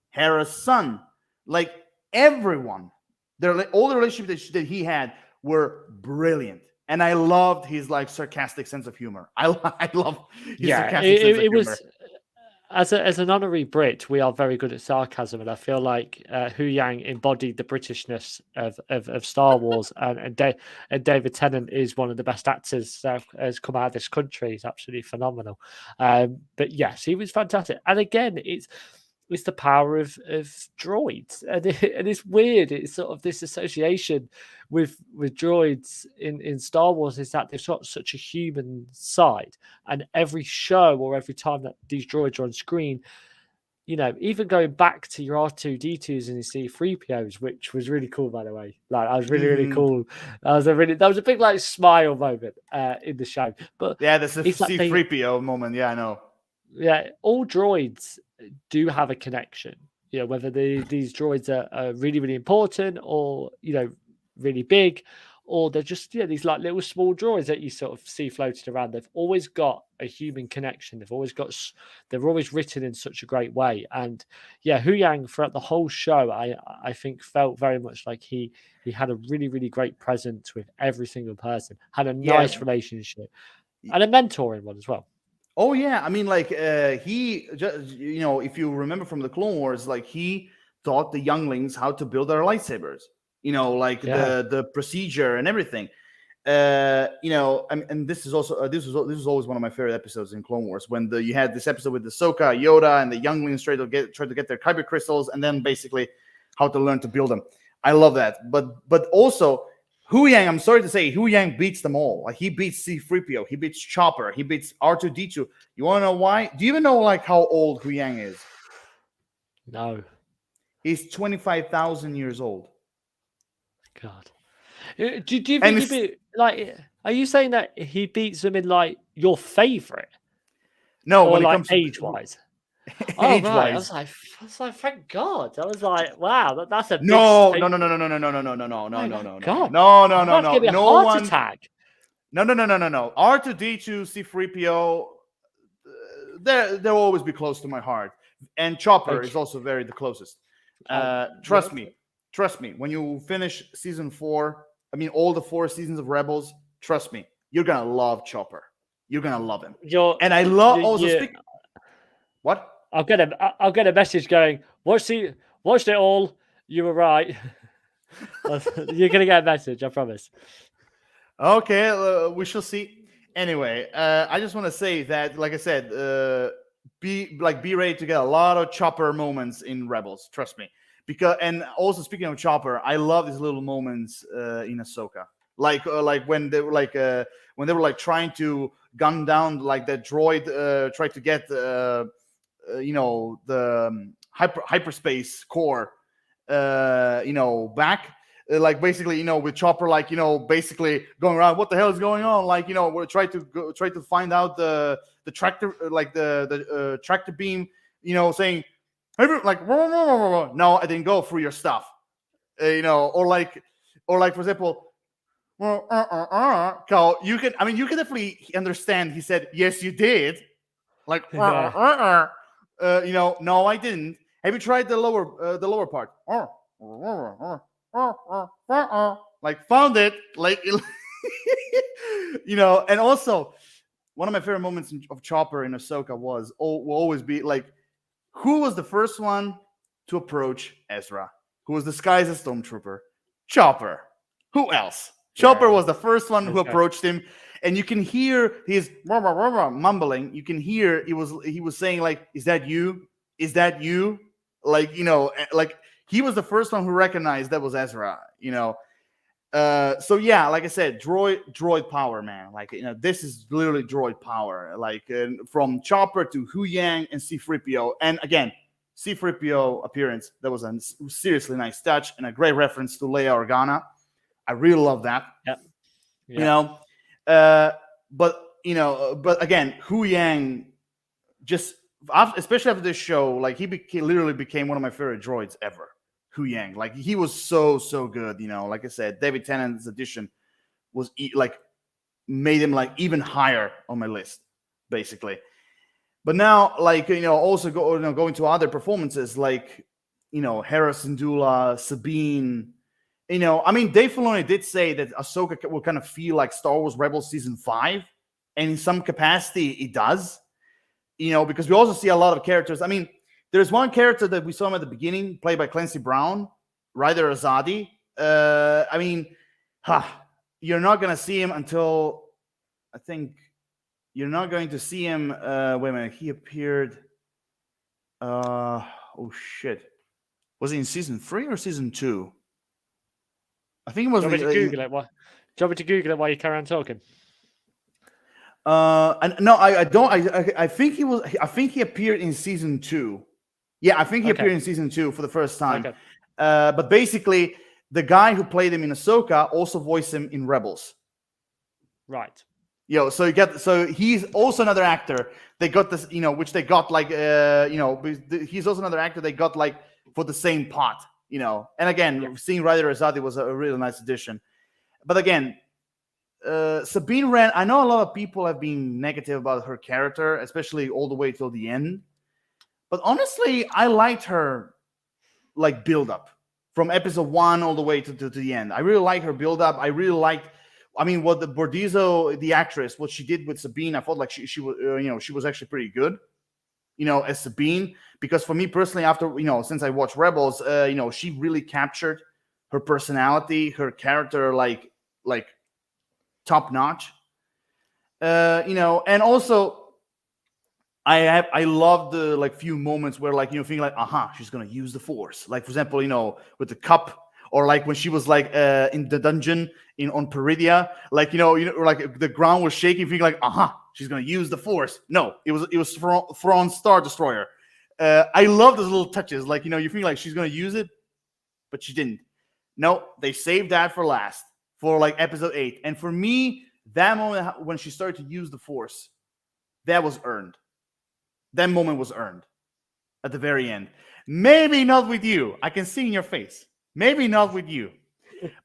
Hera's son, like everyone, all the relationships that he had were brilliant. And I loved his like sarcastic sense of humor. I love his sarcastic sense of humor. Was as an honorary Brit, we are very good at sarcasm, and I feel like Hu Yang embodied the Britishness of Star Wars, and David Tennant is one of the best actors that has come out of this country. He's absolutely phenomenal. But yes, he was fantastic. And again, it's the power of droids, and it's weird. It's sort of this association with droids in Star Wars is that they've got such a human side, and every show or every time that these droids are on screen, you know, even going back to your R2D2s and your C3POs, which was really cool, by the way. Like, I was really cool. That was a big like smile moment in the show. But yeah, this is a C3PO moment. Yeah, I know. Yeah, all droids do have a connection. You know, whether these droids are really, really important, or, you know, really big, or they're just, yeah, these like little small droids that you sort of see floated around. They've always got a human connection. They're always written in such a great way. And yeah, Hu Yang throughout the whole show, I think felt very much like he had a really, really great presence with every single person, had a nice relationship, and a mentoring one as well. Oh yeah, I mean, like he just, you know, if you remember from the Clone Wars, like he taught the younglings how to build their lightsabers. You know, like the procedure and everything. You know, and this is also this was always one of my favorite episodes in Clone Wars, when you had this episode with the Ahsoka, Yoda, and the younglings try to get their kyber crystals, and then basically how to learn to build them. I love that, but also Hu Yang, I'm sorry to say, Hu Yang beats them all. Like, he beats C-3PO, he beats Chopper, he beats R2-D2. You want to know why? Do you even know like how old Hu Yang is? No. He's 25,000 years old. God. Do you think he'd be like? Are you saying that he beats them in like your favorite? No, or when like it comes age-wise. Age-wise. Right. I was like, thank God. I was like, wow, that's a big no, statement. no. God. No. Give me a heart attack. No. R2-D2, C-3PO, they'll always be close to my heart. And Chopper is also the closest. Trust me. When you finish season 4, I mean all the 4 seasons of Rebels, trust me, you're gonna love Chopper. You're gonna love him. And I love What? I'll get a message going, watched it all. You were right. You're gonna get a message, I promise. Okay, we shall see. Anyway, I just want to say that, like I said, be ready to get a lot of Chopper moments in Rebels. Trust me. And also, speaking of Chopper, I love these little moments in Ahsoka. Like when they were trying to gun down like that droid, tried to get the hyperspace core, back. Like basically, with Chopper, basically going around, what the hell is going on? We're try to find out the tractor, the tractor beam, saying, no, I didn't go through your stuff, or for example, Carl, you can definitely understand. He said, yes, you did. No, I didn't. Have you tried the lower part? Found it. And also one of my favorite moments of Chopper in Ahsoka will always be like, who was the first one to approach Ezra? Who was disguised as Stormtrooper? Chopper. Who else? Chopper Yeah. was the first one who Okay. approached him, and you can hear his mumbling. You can hear he was saying like, "Is that you? Is that you?" Like like he was the first one who recognized that was Ezra. So yeah, like I said, droid power, man. Like this is literally droid power. Like from Chopper to Hu Yang and C-3PO, and again, C-3PO appearance, that was a seriously nice touch and a great reference to Leia Organa. I really love that. Yep. You know, but again, Hu Yang just especially after this show, like he literally became one of my favorite droids ever. Hu Yang, like he was so good. Like I said, David Tennant's addition was like made him like even higher on my list, basically. But now, like also going to other performances, like Hera Syndulla, Sabine. I mean, Dave Filoni did say that Ahsoka will kind of feel like Star Wars Rebels season 5, and in some capacity, it does. Because we also see a lot of characters. I mean, there's one character that we saw him at the beginning, played by Clancy Brown, Ryder Azadi. I mean, you're not gonna see him until I think you're not going to see him. Wait a minute, he appeared. Oh shit, was he in season 3 or season 2? I think it was. Do you want me to Google it? Why? Do you want me to Google it while you carry on talking? And no, I don't. I think he was. I think he appeared in season 2. Yeah, I think he appeared in season 2 for the first time. Okay. But basically, the guy who played him in Ahsoka also voiced him in Rebels. Right. So he's also another actor. They got this, which they got like, he's also another actor they got like for the same part, And again, seeing Ryder Azadi was a really nice addition. But again, Sabine Wren, I know a lot of people have been negative about her character, especially all the way till the end. But honestly, I liked her like build up from episode 1 all the way to the end. I really like her build up. I really liked. I mean, what the Bordizzo, the actress, what she did with Sabine, I felt like she was, she was actually pretty good, as Sabine. Because for me personally, after since I watched Rebels, she really captured her personality, her character, like top notch. And also I love the like few moments where like feeling like she's gonna use the Force. Like for example, with the cup. Or like when she was like in the dungeon on Peridia, like like the ground was shaking, thinking like, she's gonna use the Force. No, it was Thrawn's Star Destroyer. I love those little touches, like you feel like she's gonna use it, but she didn't. No, they saved that for last, for like episode 8. And for me, that moment when she started to use the Force, that was earned. That moment was earned at the very end. Maybe not with you. I can see in your face. Maybe not with you,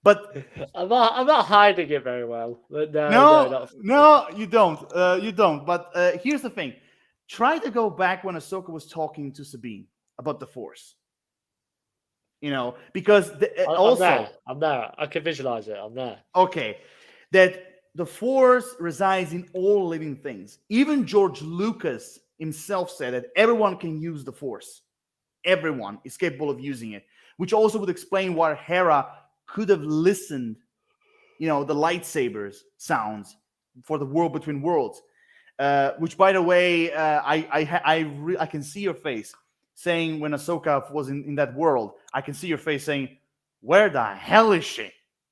but I'm not hiding it very well. But no, you don't. You don't. But here's the thing: try to go back when Ahsoka was talking to Sabine about the Force. Because I'm there. I can visualize it. I'm there. Okay, that the Force resides in all living things. Even George Lucas himself said that everyone can use the Force. Everyone is capable of using it. Which also would explain why Hera could have listened, the lightsabers sounds for the world between worlds. Which, by the way, I can see your face saying when Ahsoka was in that world. I can see your face saying, "Where the hell is she?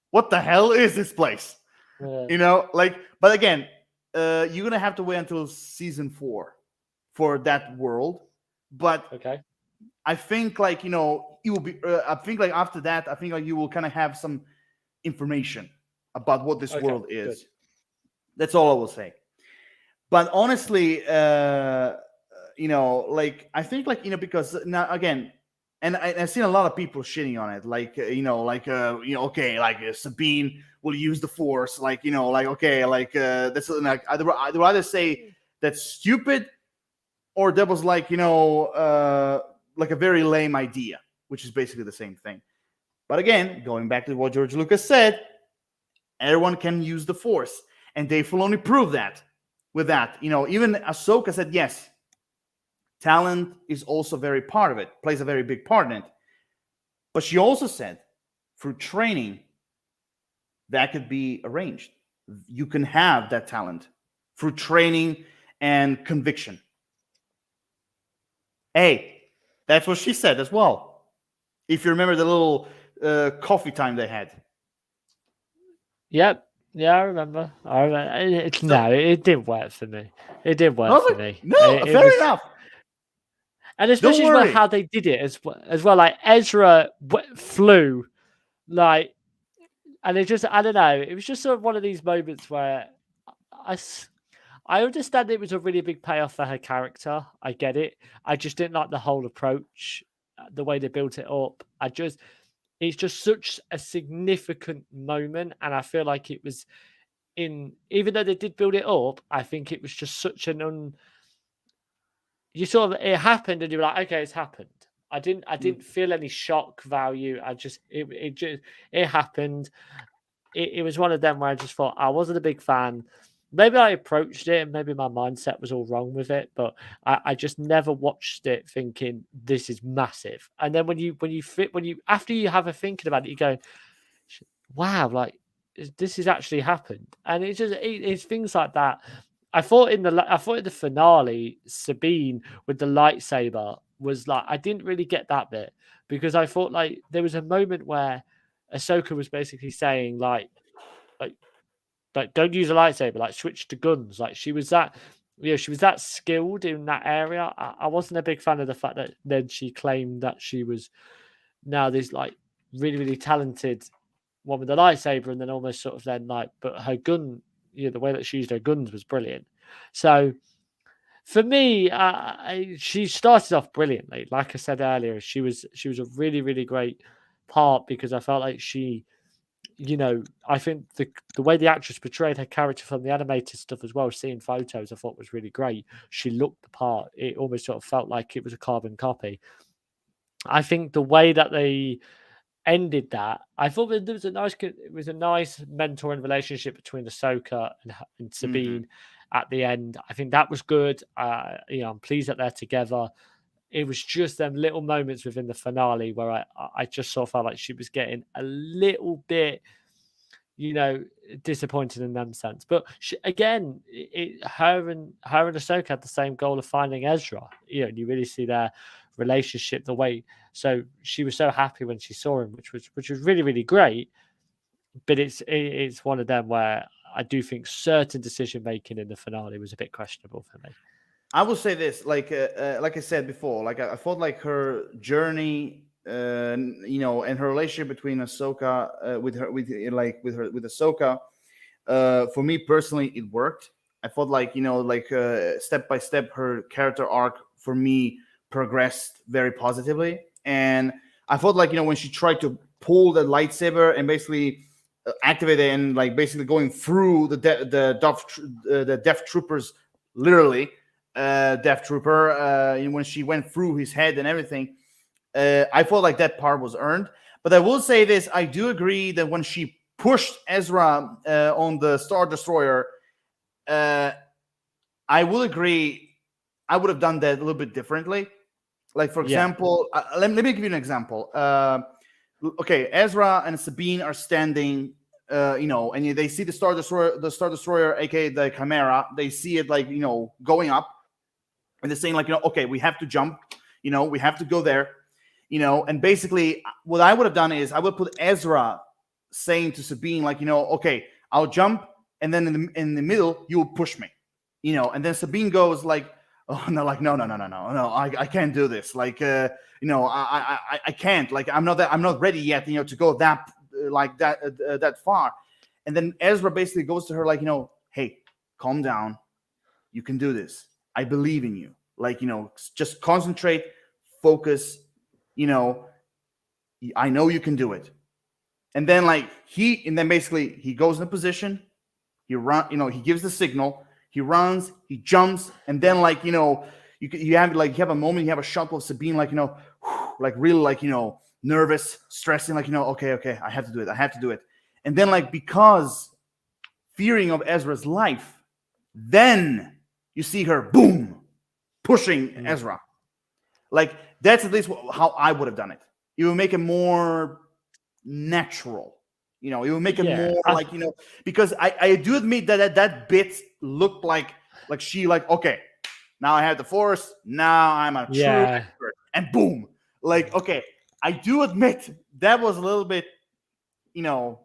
What the hell is this place?" But again, you're gonna have to wait until season 4 for that world. But okay. I think like it will be. I think like after that, I think like you will kind of have some information about what this world is. Good. That's all I will say. But honestly, like I think like because now again, and I've seen a lot of people shitting on it, like okay, like Sabine will use the Force, like okay, like that's like I'd rather say that's stupid, or that was like like a very lame idea, which is basically the same thing. But again, going back to what George Lucas said, everyone can use the Force, and Dave Filoni proved that with that. Even Ahsoka said yes, talent is also very part of it, plays a very big part in it. But she also said through training, that could be arranged. You can have that talent through training and conviction. Hey, that's what she said as well. If you remember the little coffee time they had. Yep. Yeah, I remember. It didn't work for me. It didn't work for me. No, It fair was, enough. and especially as well how they did it as well. Like Ezra flew, like, and it just, I don't know. It was just sort of one of these moments where I understand it was a really big payoff for her character. I get it. I just didn't like the whole approach, the way they built it up. It's just such a significant moment, and I feel like it was even though they did build it up, I think it was just such you sort of, it happened and you were like, okay, it's happened. I didn't feel any shock value. It happened. It was one of them where I just thought I wasn't a big fan. Maybe I approached it and maybe my mindset was all wrong with it, but I just never watched it thinking this is massive. And then after you have a thinking about it, you go, wow, like this has actually happened. And it's things like that. I thought in the finale, Sabine with the lightsaber was like, I didn't really get that bit because I thought like there was a moment where Ahsoka was basically saying like don't use a lightsaber, like switch to guns. Like she was that skilled in that area. I wasn't a big fan of the fact that then she claimed that she was now this like really, really talented one with the lightsaber, and then almost sort of then like, but her gun, the way that she used her guns was brilliant. So for me, she started off brilliantly. Like I said earlier, she was a really, really great part because I felt like she, I think the way the actress portrayed her character from the animated stuff as well, seeing photos, I thought was really great. She looked the part. It almost sort of felt like it was a carbon copy. I think the way that they ended that, I thought that there was a nice mentoring relationship between Ahsoka and Sabine at the end. I think that was good. I'm pleased that they're together. It was just them little moments within the finale where I just sort of felt like she was getting a little bit, disappointed in them sense. But again, her and Ahsoka had the same goal of finding Ezra. You really see their relationship the way. So she was so happy when she saw him, which was really, really great. But it's one of them where I do think certain decision making in the finale was a bit questionable for me. I will say this, like I said before, like I felt like her journey, and her relationship between Ahsoka with Ahsoka, for me personally, it worked. I felt like step by step, her character arc for me progressed very positively, and I felt like when she tried to pull the lightsaber and basically activate it and like basically going through the Death Troopers, literally. Death Trooper, when she went through his head and everything, I felt like that part was earned. But I will say this: I do agree that when she pushed Ezra on the Star Destroyer, I will agree. I would have done that a little bit differently. Like for example, let me give you an example. Okay, Ezra and Sabine are standing. And they see the Star Destroyer, aka the Chimera. They see it like going up. And they're saying like, okay, we have to jump, we have to go there, and basically what I would have done is I would put Ezra saying to Sabine, like, okay, I'll jump. And then in the middle, you will push me, and then Sabine goes like, oh no, like, no, I can't do this. Like, I can't, like, I'm not ready yet, to go that far. And then Ezra basically goes to her like, hey, calm down. You can do this. I believe in you. Like, just concentrate, focus, I know you can do it. And then basically he goes in a position, he he gives the signal, he runs, he jumps, and then you have a moment, you have a shot of Sabine, like really nervous, stressing, okay, I have to do it. And then because fearing of Ezra's life, then you see her boom pushing Ezra. Like that's at least how I would have done it. You would make it more natural. You know, it would make it more like, you know, because I do admit that bit looked like she like, okay, now I have the Force, now I'm a true expert, and boom, like, okay, I do admit that was a little bit, you know,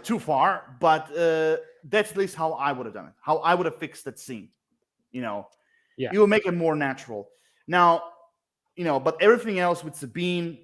too far, but that's at least how I would have done it, how I would have fixed that scene. You know, it will make it more natural. Now, you know, but everything else with Sabine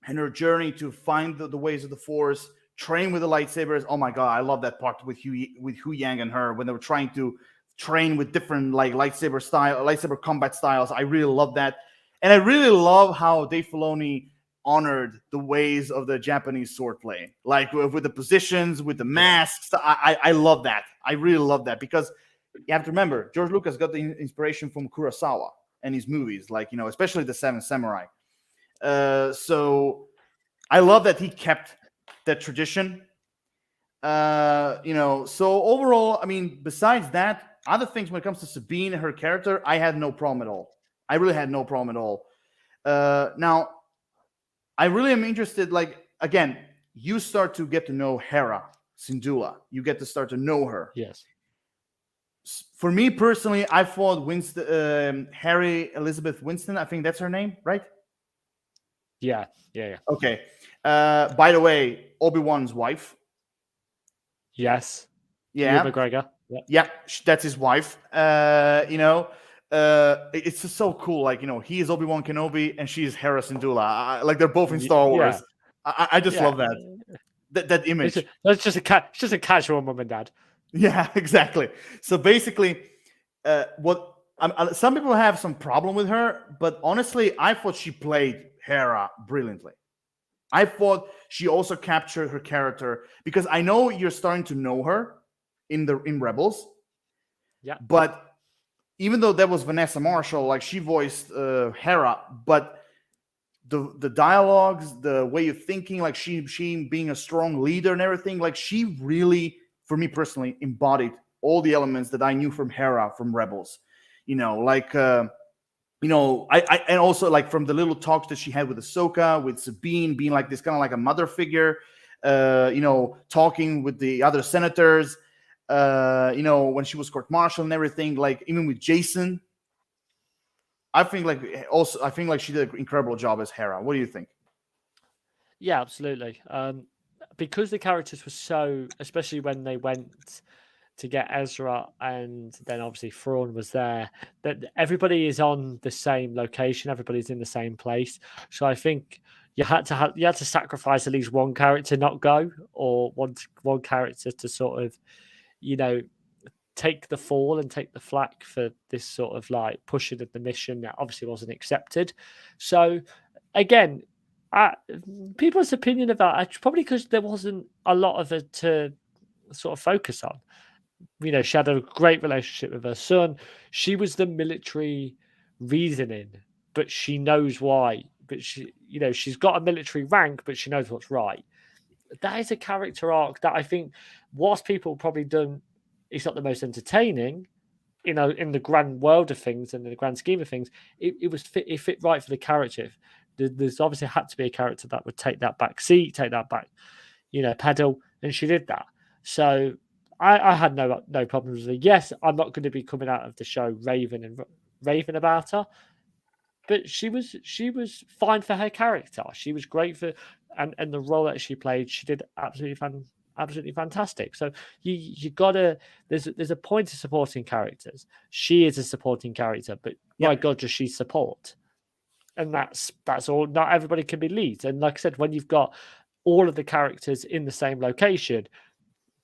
and her journey to find the ways of the Force, train with the lightsabers. Oh my god, I love that part with Hu Yang and her when they were trying to train with different like lightsaber combat styles. I really love that, and I really love how Dave Filoni honored the ways of the Japanese swordplay, like with the positions, with the masks. I love that. I really love that because you have to remember George Lucas got the inspiration from Kurosawa and his movies, like, you know, especially the Seven Samurai. So I love that he kept that tradition. You know, so overall, I mean, besides that, other things when it comes to Sabine and her character, I had no problem at all. I really had no problem at all. Now, I really am interested, like, again, you start to get to know Hera Syndulla. You get to start to know her. Yes. For me personally, I thought Harry Elizabeth Winston, I think that's her name, right? Yeah. Okay. By the way, Obi-Wan's wife. Yes. Yeah. Ewan McGregor. Yeah, that's his wife. You know, it's just so cool. Like, you know, he is Obi-Wan Kenobi and she is Hera Syndulla. Like they're both in Star Wars. I just love that image. It's just a casual mom and dad. Yeah, exactly. So basically, some people have some problem with her, but honestly, I thought she played Hera brilliantly. I thought she also captured her character because I know you're starting to know her in Rebels. Yeah. But even though that was Vanessa Marshall, like she voiced Hera, but the dialogues, the way you're thinking, like she being a strong leader and everything, like she really, for me personally, embodied all the elements that I knew from Hera from Rebels. You know, like you know, I and also like from the little talks that she had with Ahsoka, with Sabine being like this kind of like a mother figure, you know, talking with the other senators, you know, when she was court martial and everything, like even with Jason. I think like she did an incredible job as Hera. What do you think? Yeah, absolutely. Because the characters were so, especially when they went to get Ezra, and then obviously Thrawn was there, that everybody is on the same location, everybody's in the same place. So I think you had to sacrifice at least one character not go, or one character to sort of, you know, take the fall and take the flak for this sort of like pushing of the mission that obviously wasn't accepted. So again, people's opinion about it, probably because there wasn't a lot of it to sort of focus on. You know, she had a great relationship with her son. She was the military reasoning, but she knows why. But she, you know, she's got a military rank, but she knows what's right. That is a character arc that I think, whilst people probably don't, it's not the most entertaining, you know, in the grand world of things and in the grand scheme of things, it fit right for the character. There's obviously had to be a character that would take that back seat, take that back, you know, pedal, and she did that. So I had no problems with it. Yes, I'm not going to be coming out of the show raving about her, but she was fine for her character. She was great for and the role that she played, she did absolutely fantastic. So you gotta there's a point to supporting characters. She is a supporting character, but my God, does she support? And that's all. Not everybody can be leads. And like I said, when you've got all of the characters in the same location,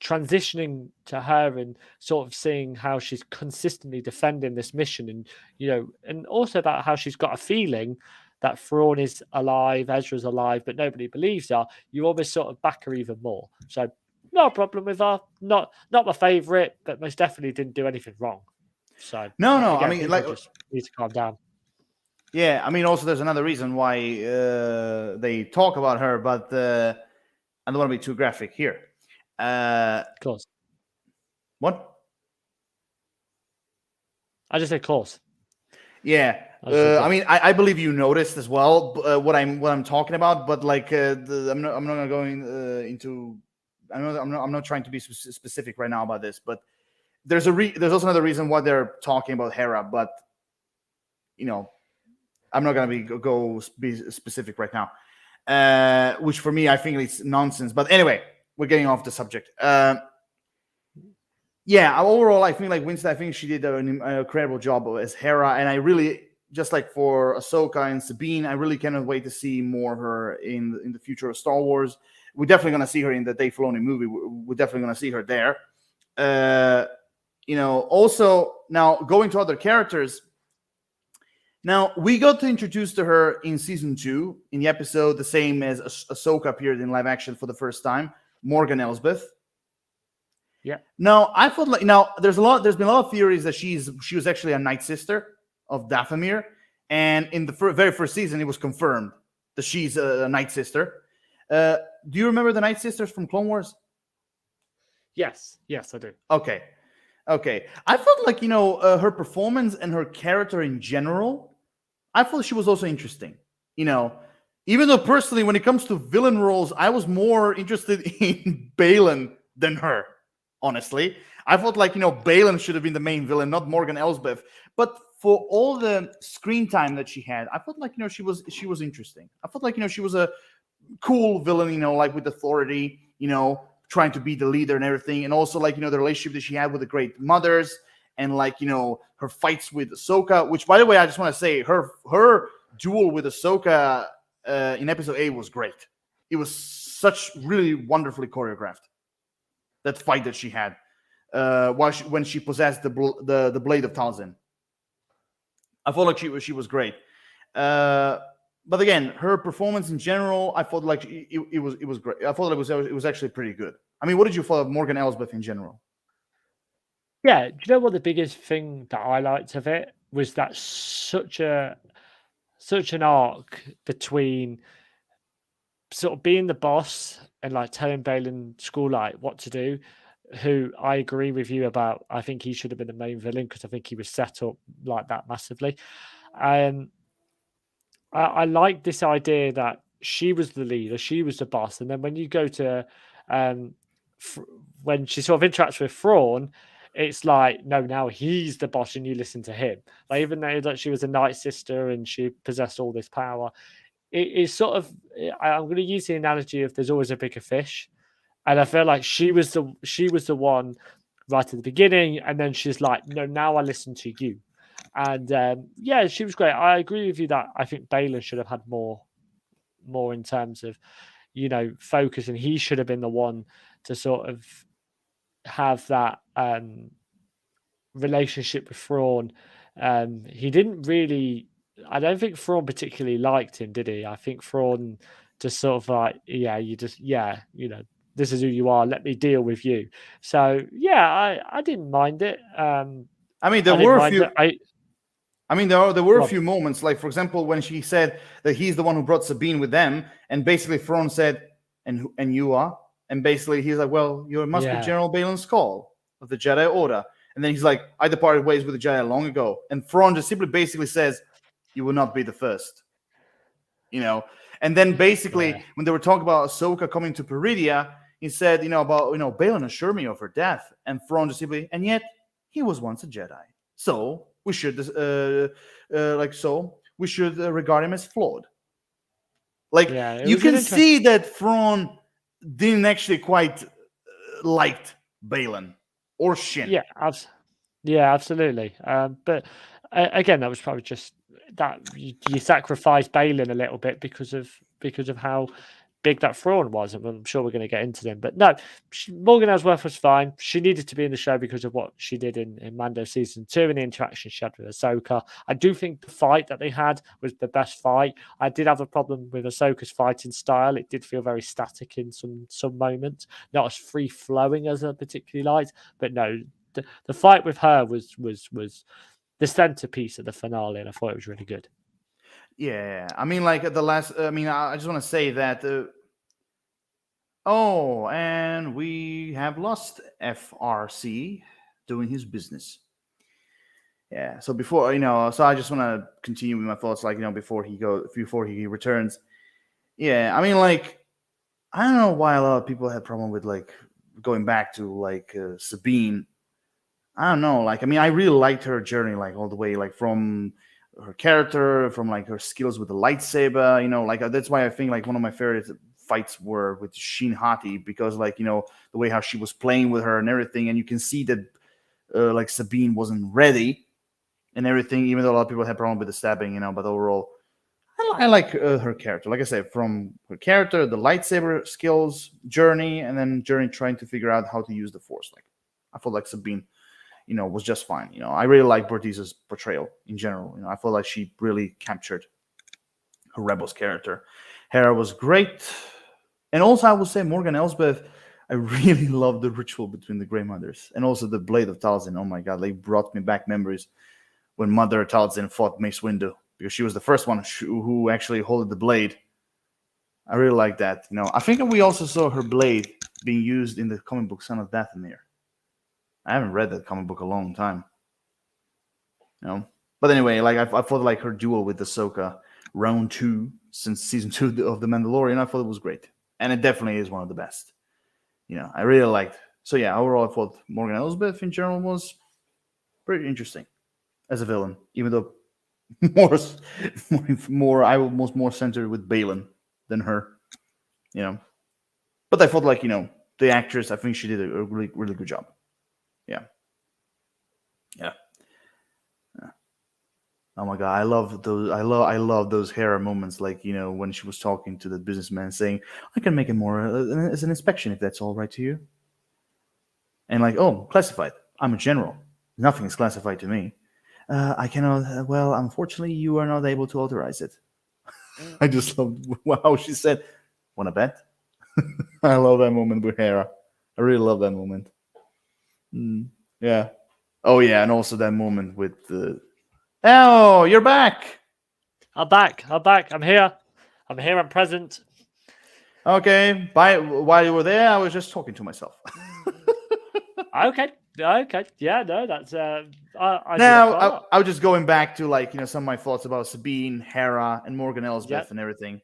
transitioning to her and sort of seeing how she's consistently defending this mission, and you know, and also about how she's got a feeling that Thrawn is alive, Ezra's alive, but nobody believes her, you almost sort of back her even more. So no problem with her. Not my favourite, but most definitely didn't do anything wrong. So no, again, I mean, like, just need to calm down. Yeah, I mean, also there's another reason why they talk about her, but I don't want to be too graphic here. Of course. What? I just said course. Yeah. I mean, I believe you noticed as well what I'm talking about, but like I'm not gonna go into. I'm not trying to be specific right now about this, but there's there's also another reason why they're talking about Hera, but you know, I'm not gonna be specific right now. Which for me I think it's nonsense. But anyway, we're getting off the subject. Yeah, overall I think like Winston, I think she did an incredible job as Hera, and I really just like for Ahsoka and Sabine, I really cannot wait to see more of her in the future of Star Wars. We're definitely gonna see her in the Dave Filoni movie. We're definitely gonna see her there. Also now going to other characters. Now, we got to introduce to her in season 2, in the episode the same as Ahsoka appeared in live action for the first time, Morgan Elsbeth. Yeah. Now, I felt like there's been a lot of theories that she was actually a Night Sister of Dathomir, and in the very first season, it was confirmed that she's a Night Sister. Do you remember the Night Sisters from Clone Wars? Yes, I do. Okay. I felt like her performance and her character in general, I thought she was also interesting. Even though personally, when it comes to villain roles, I was more interested in Balin than her. Honestly, I felt like Balin should have been the main villain, not Morgan Elsbeth. But for all the screen time that she had, I felt like she was interesting. I felt like she was a cool villain, like with authority, trying to be the leader and everything, and also like the relationship that she had with the Great Mothers, and like her fights with Ahsoka. Which, by the way, I just want to say her duel with Ahsoka in episode 8 was great. It was such really wonderfully choreographed. That fight that she had when she possessed the blade of Talzin. I felt like she was great. But again, her performance in general, I felt like it was great. I thought it was actually pretty good. I mean, what did you thought of Morgan Elsbeth in general? Yeah, do you know what the biggest thing that I liked of it was that such an arc between sort of being the boss and like telling Balin school like what to do, who I agree with you about. I think he should have been the main villain because I think he was set up like that massively. I like this idea that she was the leader, she was the boss, and then when you go to when she sort of interacts with Thrawn, it's like no, now he's the boss and you listen to him. Like even though that she was a Night Sister and she possessed all this power, it is sort of. I'm going to use the analogy of there's always a bigger fish, and I feel like she was the one right at the beginning, and then she's like, no, now I listen to you. And yeah, she was great. I agree with you that I think Balin should have had more in terms of focus, and he should have been the one to sort of have that relationship with Thrawn. He didn't really. I don't think Thrawn particularly liked him, did he? I think Thrawn just sort of like, this is who you are. Let me deal with you. So yeah, I didn't mind it. I mean, there were a few. I mean, there were a few moments, like for example, when she said that he's the one who brought Sabine with them, and basically Thrawn said, "And you are," and basically he's like, "Well, you must be General Balin Skull of the Jedi Order," and then he's like, "I departed ways with the Jedi long ago," and Thrawn just simply basically says, "You will not be the first," And then basically when they were talking about Ahsoka coming to Peridia, he said, about Balin assured me of her death, and Thrawn just simply, and yet he was once a Jedi, so we should we should regard him as flawed. Like you can see that Thrawn didn't actually quite liked Balin or Shin. Yeah, absolutely. But again, that was probably just that you sacrificed Balin a little bit because of how big that Thrawn was, and I'm sure we're going to get into them. But no, Morgan Elsbeth was fine. She needed to be in the show because of what she did in Mando season 2 and the interaction she had with Ahsoka. I do think the fight that they had was the best fight. I did have a problem with Ahsoka's fighting style. It did feel very static in some moments, not as free flowing as I particularly liked. But no, the fight with her was the centerpiece of the finale, and I thought it was really good. Yeah, I mean, like at the last, I mean, I just want to say that Oh, and we have lost FRC doing his business. Yeah. So before so I just want to continue with my thoughts, like before he returns. Yeah. I mean, like I don't know why a lot of people had problem with like going back to like Sabine. I don't know. Like I mean, I really liked her journey, like all the way, like from her character, from like her skills with the lightsaber. Like that's why I think like one of my favorite fights were with Shin Hati, because like the way how she was playing with her and everything, and you can see that like Sabine wasn't ready and everything, even though a lot of people had problem with the stabbing, but overall, I like her character. Like I said, from her character, the lightsaber skills, journey, and then journey trying to figure out how to use the Force. Like, I felt like Sabine, was just fine. I really like Bortisa's portrayal in general. I felt like she really captured her Rebels character. Hera was great, and also I would say Morgan Elsbeth. I really love the ritual between the Grey Mothers and also the Blade of Talzin. Oh my god, they brought me back memories when Mother Talzin fought Mace Windu, because she was the first one who actually holded the blade. I really like that. I think we also saw her blade being used in the comic book Son of Dathomir. I haven't read that comic book a long time. But anyway, like I thought like her duel with Ahsoka round 2 since season 2 of The Mandalorian, I thought it was great, and it definitely is one of the best. I really liked. So yeah, overall, I thought Morgan Elsbeth in general was pretty interesting as a villain, even though more, I was more centered with Balin than her. But I thought like the actress, I think she did a really really good job. Yeah, yeah. Oh my god, I love those. I love those Hera moments, like when she was talking to the businessman, saying, "I can make it more as an inspection if that's all right to you." And like, oh, classified. I'm a general. Nothing is classified to me. I cannot. Well, unfortunately, you are not able to authorize it. I just love how she said, "Want to bet?" I love that moment with Hera. I really love that moment. Yeah. Oh yeah, and also that moment with the. Oh, you're back. I'm back. I'm back. I'm here. I'm here. I'm present. Okay. While you were there, I was just talking to myself. Okay. Okay. Yeah. No. That's. I do that Now, quite a lot. I was just going back to like some of my thoughts about Sabine, Hera, and Morgan Yeah. Elsbeth and everything.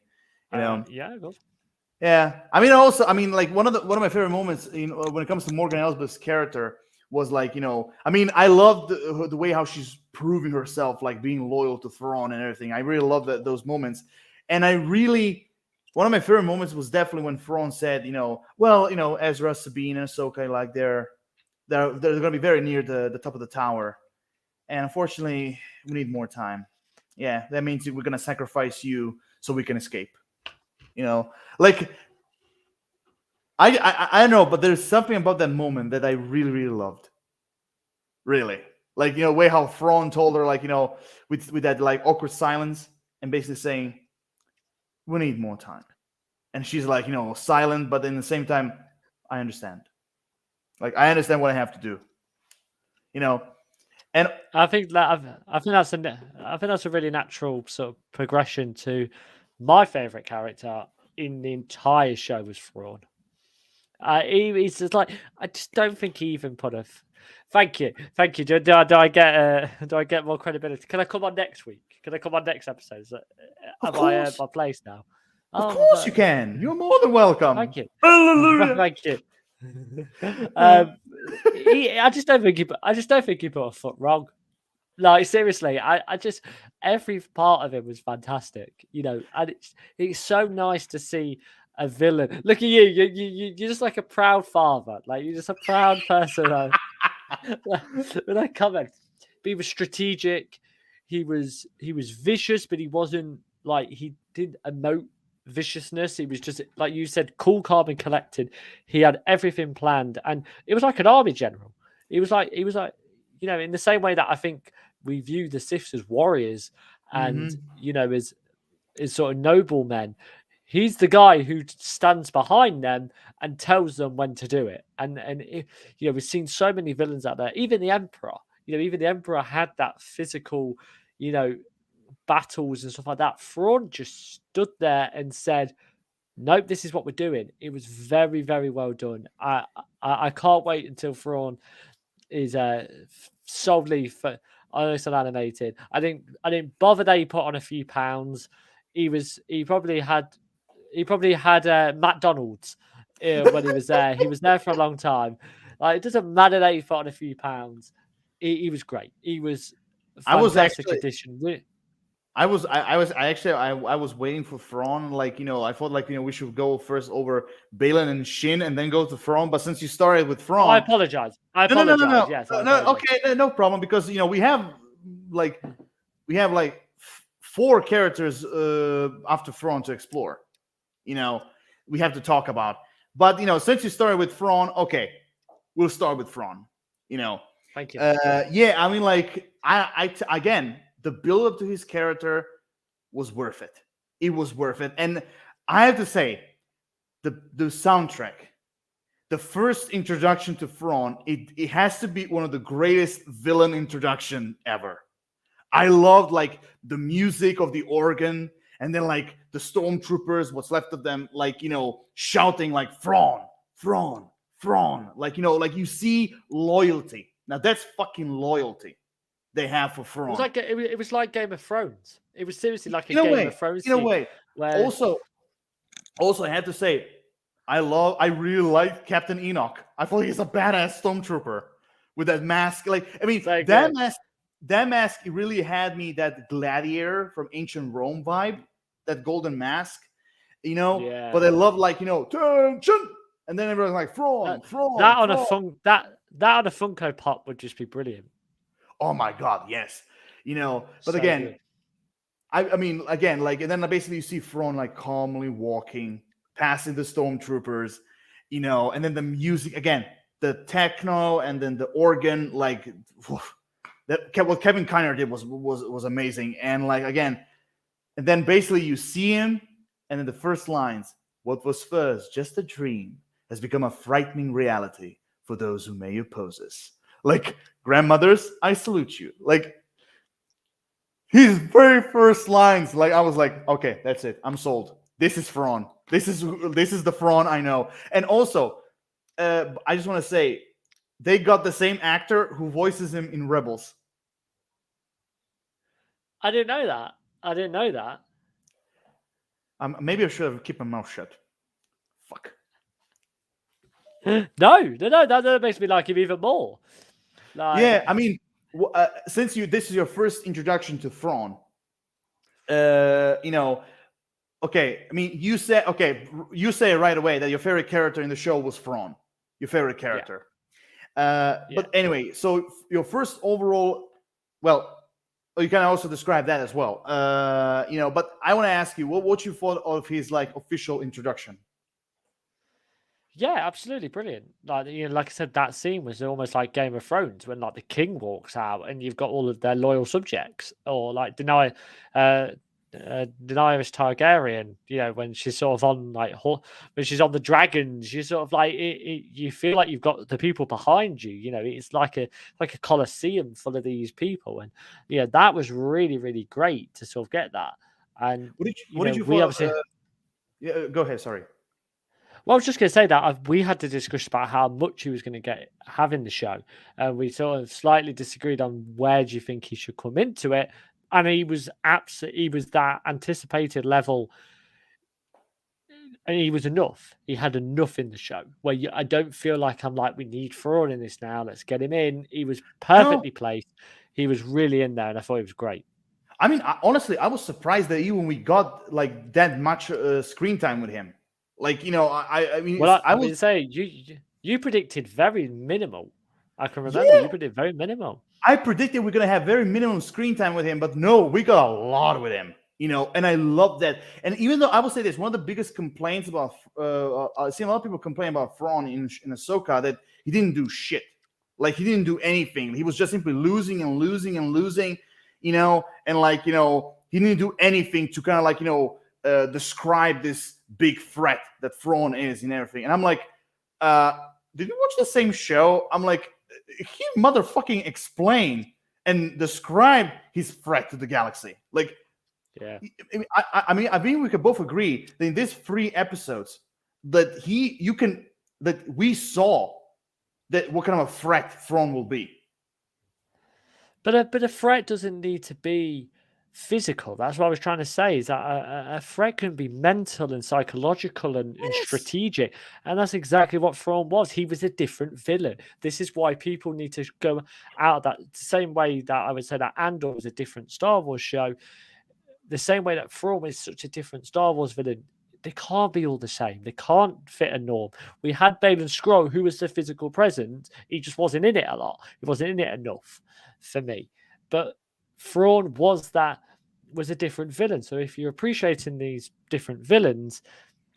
You know, Yeah. Go. yeah. I mean, also, I mean, like one of my favorite moments, when it comes to Morgan Elsbeth's character was like, I mean, I love the way how she's proving herself, like being loyal to Thrawn and everything. I really love those moments, and I really. One of my favorite moments was definitely when Thrawn said, well, Ezra, Sabine, and Ahsoka, like they're going to be very near the top of the tower, and unfortunately, we need more time. Yeah, that means we're going to sacrifice you so we can escape. Like I don't know, but there's something about that moment that I really really loved. Really, like way how Thrawn told her, like with that like awkward silence, and basically saying, "We need more time," and she's like silent, but in the same time, I understand. Like I understand what I have to do. You know, and I think I think that's a really natural sort of progression to my favorite character in the entire show was Thrawn. He's just like I just don't think he even put a. Thank you, thank you. Do I get do I get more credibility? Can I come on next week? Can I come on next episode? of Am I course, my place now? of Oh, course you can. You're more than welcome. thank you, Hallelujah. thank you. Yeah. I just don't think I just don't think he put a foot wrong. Like seriously, I just every part of it was fantastic, and it's so nice to see a villain. Look at you, you're just like a proud father, like you're just a proud person. When I comment, but he was strategic, he was vicious, but he wasn't like he didn't emote viciousness. He was just like you said, cool, calm, and collected. He had everything planned, and it was like an army general. He was like in the same way that I think we view the Siths as warriors and Mm-hmm. as sort of noblemen. He's the guy who stands behind them and tells them when to do it. And we've seen so many villains out there. Even the Emperor. Even the Emperor had that physical, you know, battles and stuff like that. Thrawn just stood there and said, nope, this is what we're doing. It was very, very well done. I can't wait until Thrawn is solely for honest and animated. I didn't bother that he put on a few pounds. He probably had McDonald's when he was there. He was there for a long time. Like, it doesn't matter that he put on a few pounds. He was great. He was a I was fantastic actually addition. I was waiting for Thrawn. Like, I thought, like, we should go first over Balin and Shin and then go to Thrawn. But since you started with I Thrawn, apologize. I no, no, no, no, apologize. no, Yes, I no. apologize. Okay, no problem, because we have like 4 characters after Thrawn to explore. We have to talk about. But since you started with Thrawn, okay, we'll start with Thrawn. Thank you. Yeah, I mean, like, again, the build up to his character was worth it. It was worth it, and I have to say, the soundtrack, the first introduction to Thrawn, it has to be one of the greatest villain introduction ever. I loved, like, the music of the organ, and then, like, the stormtroopers, what's left of them, like, shouting like Thrawn, Thrawn, Thrawn. Like, like, you see loyalty. Now that's fucking loyalty they have for Thrawn. It was like Game of Thrones. It was seriously like In a Game way, of Thrones. in a way. Where Also, I have to say, I really like Captain Enoch. I thought he's a badass stormtrooper with that mask. Like, I mean, So that good. mask it really had me that gladiator from ancient Rome vibe, that golden mask, Yeah. But I love, like, tension, and then everyone's like Thrawn, Thrawn. That on a Thrawn. that on a Funko Pop would just be brilliant. Oh my god, yes. But So again, good. I mean, again, like, and then basically you see Thrawn, like, calmly walking, passing the stormtroopers, and then the music again, the techno, and then the organ, like, what Kevin Kiner did was amazing. And, like, again, and then basically you see him, and then the first lines: "What was first just a dream has become a frightening reality for those who may oppose us." Like, grandmothers, I salute you. Like, his very first lines, like, I was like, okay, that's it. I'm sold. This is Thrawn. This is the Thrawn I know. And also, I just want to say, they got the same actor who voices him in Rebels. I didn't know that. Maybe I should have kept my mouth shut. Fuck. No, that makes me like him even more. Like, Yeah, I mean, since this is your first introduction to Thrawn, okay, I mean, you say right away that your favorite character in the show was Thrawn, your favorite character. Yeah. But anyway, so your first overall, well, you can also describe that as well. But I want to ask you, what you thought of his, like, official introduction? Yeah, absolutely brilliant. Like, like I said, that scene was almost like Game of Thrones when, like, the king walks out and you've got all of their loyal subjects, or like Daenerys Targaryen. When she's sort of on, like, when she's on the dragons, you sort of like you feel like you've got the people behind you. It's like a coliseum full of these people, and that was really, really great to sort of get that. And What did you we thought? obviously. Yeah, go ahead. Sorry. Well, I was just going to say that we had to discuss about how much he was going to have in the show, and we sort of slightly disagreed on where do you think he should come into it, and he was that anticipated level, and he was enough. He had enough in the show where I don't feel like I'm like, we need Thrawn in this now. Let's get him in. He was perfectly placed. He was really in there, and I thought he was great. I mean, honestly, I was surprised that even we got, like, that much screen time with him. Like, I mean, well, I was say you predicted very minimal. I can remember you predicted very minimal. I predicted we're gonna have very minimum screen time with him, but no, we got a lot with him. And I love that. And even though I will say this, one of the biggest complaints about I've seen a lot of people complain about Thrawn in Ahsoka, that he didn't do shit. Like, he didn't do anything. He was just simply losing and losing and losing. And, like, he didn't do anything to kind of, like, describe this big threat that Thrawn is and everything. And I'm like, did you watch the same show? I'm like, he motherfucking explained and described his threat to the galaxy. Like, Yeah. I mean, I think we could both agree that in these 3 episodes that we saw that what kind of a threat Thrawn will be. But a threat doesn't need to be physical. That's what I was trying to say. Is that a threat can be mental and psychological and Yes. strategic, and that's exactly what Thrawn was. He was a different villain. This is why people need to go out of that same way that I would say that Andor was a different Star Wars show. The same way that Thrawn is such a different Star Wars villain. They can't be all the same. They can't fit a norm. We had Balin Scroll, who was the physical presence. He just wasn't in it a lot. He wasn't in it enough for me. But Thrawn was a different villain. So if you're appreciating these different villains,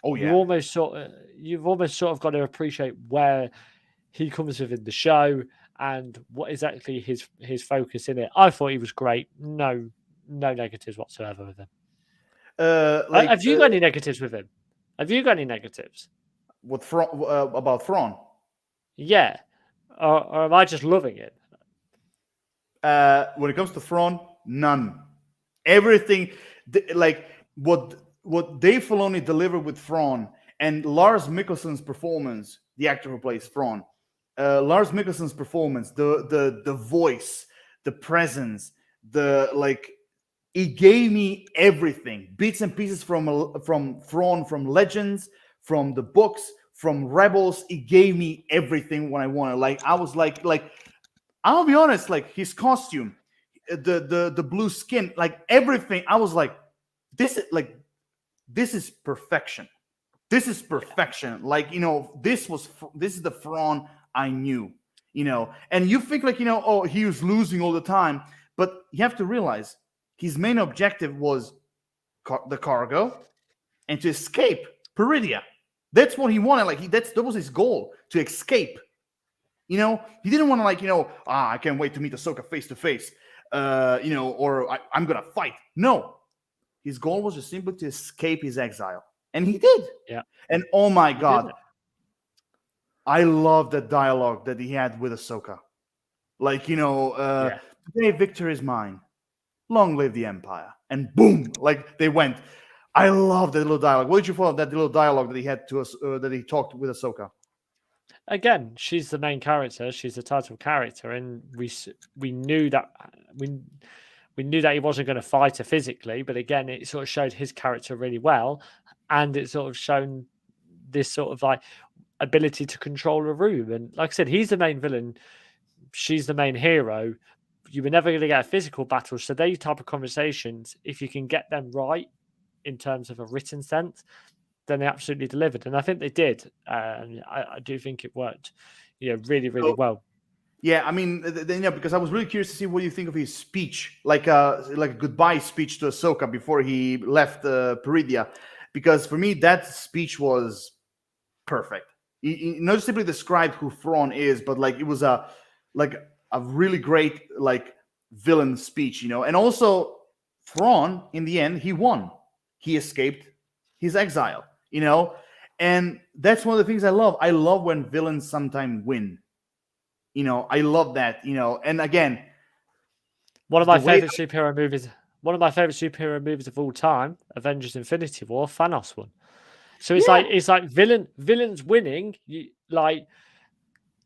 you've almost sort of got to appreciate where he comes within the show and what exactly his focus in it. I thought he was great. No negatives whatsoever with him. Have you got any negatives with him? Have you got any negatives? With about Thrawn? Yeah. Or am I just loving it? When it comes to Thrawn, none. Everything, like what Dave Filoni delivered with Thrawn and Lars Mikkelsen's performance, the actor who plays Thrawn, Lars Mikkelsen's performance, the voice, the presence, he gave me everything, bits and pieces from Thrawn, from Legends, from the books, from Rebels. He gave me everything when I wanted. Like I was like I'll be honest, like his costume, the blue skin, like everything. I was like, this is perfection. This is perfection. Like, this is the Thrawn I knew. And you think like, oh, he was losing all the time, but you have to realize his main objective was the cargo and to escape Peridia. That's what he wanted. Like that was his goal, to escape. He didn't want to I can't wait to meet Ahsoka face to face, or I'm gonna fight. No, his goal was just simply to escape his exile, and he did. Yeah. And oh my God, I love the dialogue that he had with Ahsoka. Like, today victory is mine. Long live the Empire. And boom, like they went. I love that little dialogue. What did you thought of that little dialogue that he had to us, that he talked with Ahsoka? Again, she's the main character. She's the title character, and we knew that we knew that he wasn't going to fight her physically. But again, it sort of showed his character really well, and it sort of shown this sort of like ability to control a room. And like I said, he's the main villain. She's the main hero. You were never going to get a physical battle. So these type of conversations, if you can get them right in terms of a written sense, then they absolutely delivered. And I think they did. And I do think it worked, really, really well. Yeah, I mean, because I was really curious to see what you think of his speech, like a goodbye speech to Ahsoka before he left Peridia. Because for me, that speech was perfect. He not simply described who Thrawn is, but it was a really great villain speech, And also, Thrawn, in the end, he won. He escaped his exile, And that's one of the things I love. I love when villains sometimes win. I love that. And again, one of my favorite superhero movies of all time, Avengers: Infinity War, Thanos won. So it's like villains winning.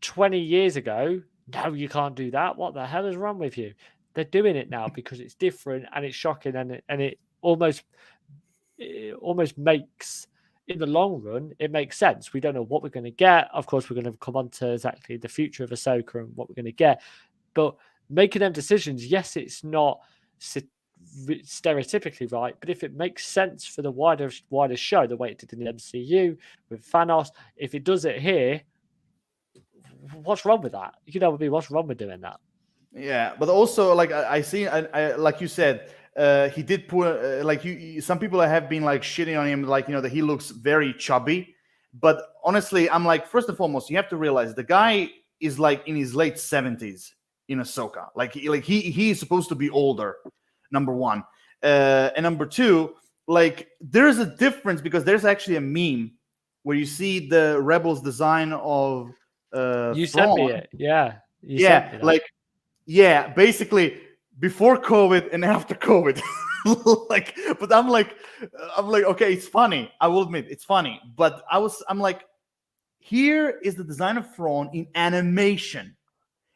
20 years ago, no, you can't do that. What the hell is wrong with you? They're doing it now because it's different and it's shocking, and it almost makes, in the long run, it makes sense. We don't know what we're going to get. Of course, we're going to come on to exactly the future of Ahsoka and what we're going to get. But making them decisions, yes, it's not stereotypically right, but if it makes sense for the wider show, the way it did in the MCU with Thanos, if it does it here, what's wrong with that? What's wrong with doing that? Yeah, but also I see, I like you said, he did put some people have been shitting on him, that he looks very chubby. But honestly, I'm first and foremost, you have to realize the guy is in his late 70s in Ahsoka. He's supposed to be older. Number one, and number two, there's a difference because there's actually a meme where you see the Rebels design of you Thrawn. sent me it, yeah, basically before COVID and after COVID. Like, but I'm like, okay, it's funny. I will admit it's funny, but I'm like, here is the design of Thrawn in animation,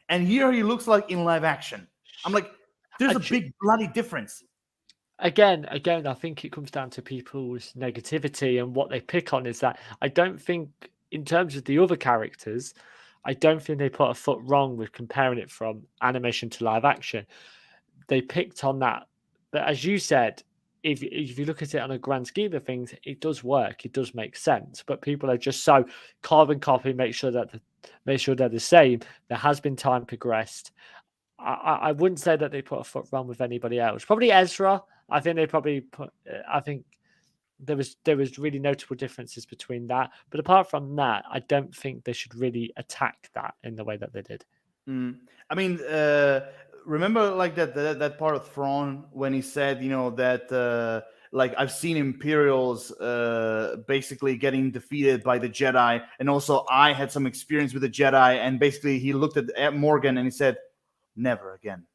and here he looks like in live action. I'm like, there's a big bloody difference. Again, I think it comes down to people's negativity, and what they pick on is that I don't think, in terms of the other characters, I don't think they put a foot wrong with comparing it from animation to live action. They picked on that, but as you said, if you look at it on a grand scheme of things, it does work. It does make sense. But people are just so carbon copy, make sure they're the same. There has been time progressed. I wouldn't say that they put a foot wrong with anybody else. Probably Ezra. I think they probably put. I think there was really notable differences between that. But apart from that, I don't think they should really attack that in the way that they did. I mean, remember like that part of Thrawn when he said, that like I've seen Imperials basically getting defeated by the Jedi, and also I had some experience with the Jedi, and basically he looked at Morgan and he said, "Never again."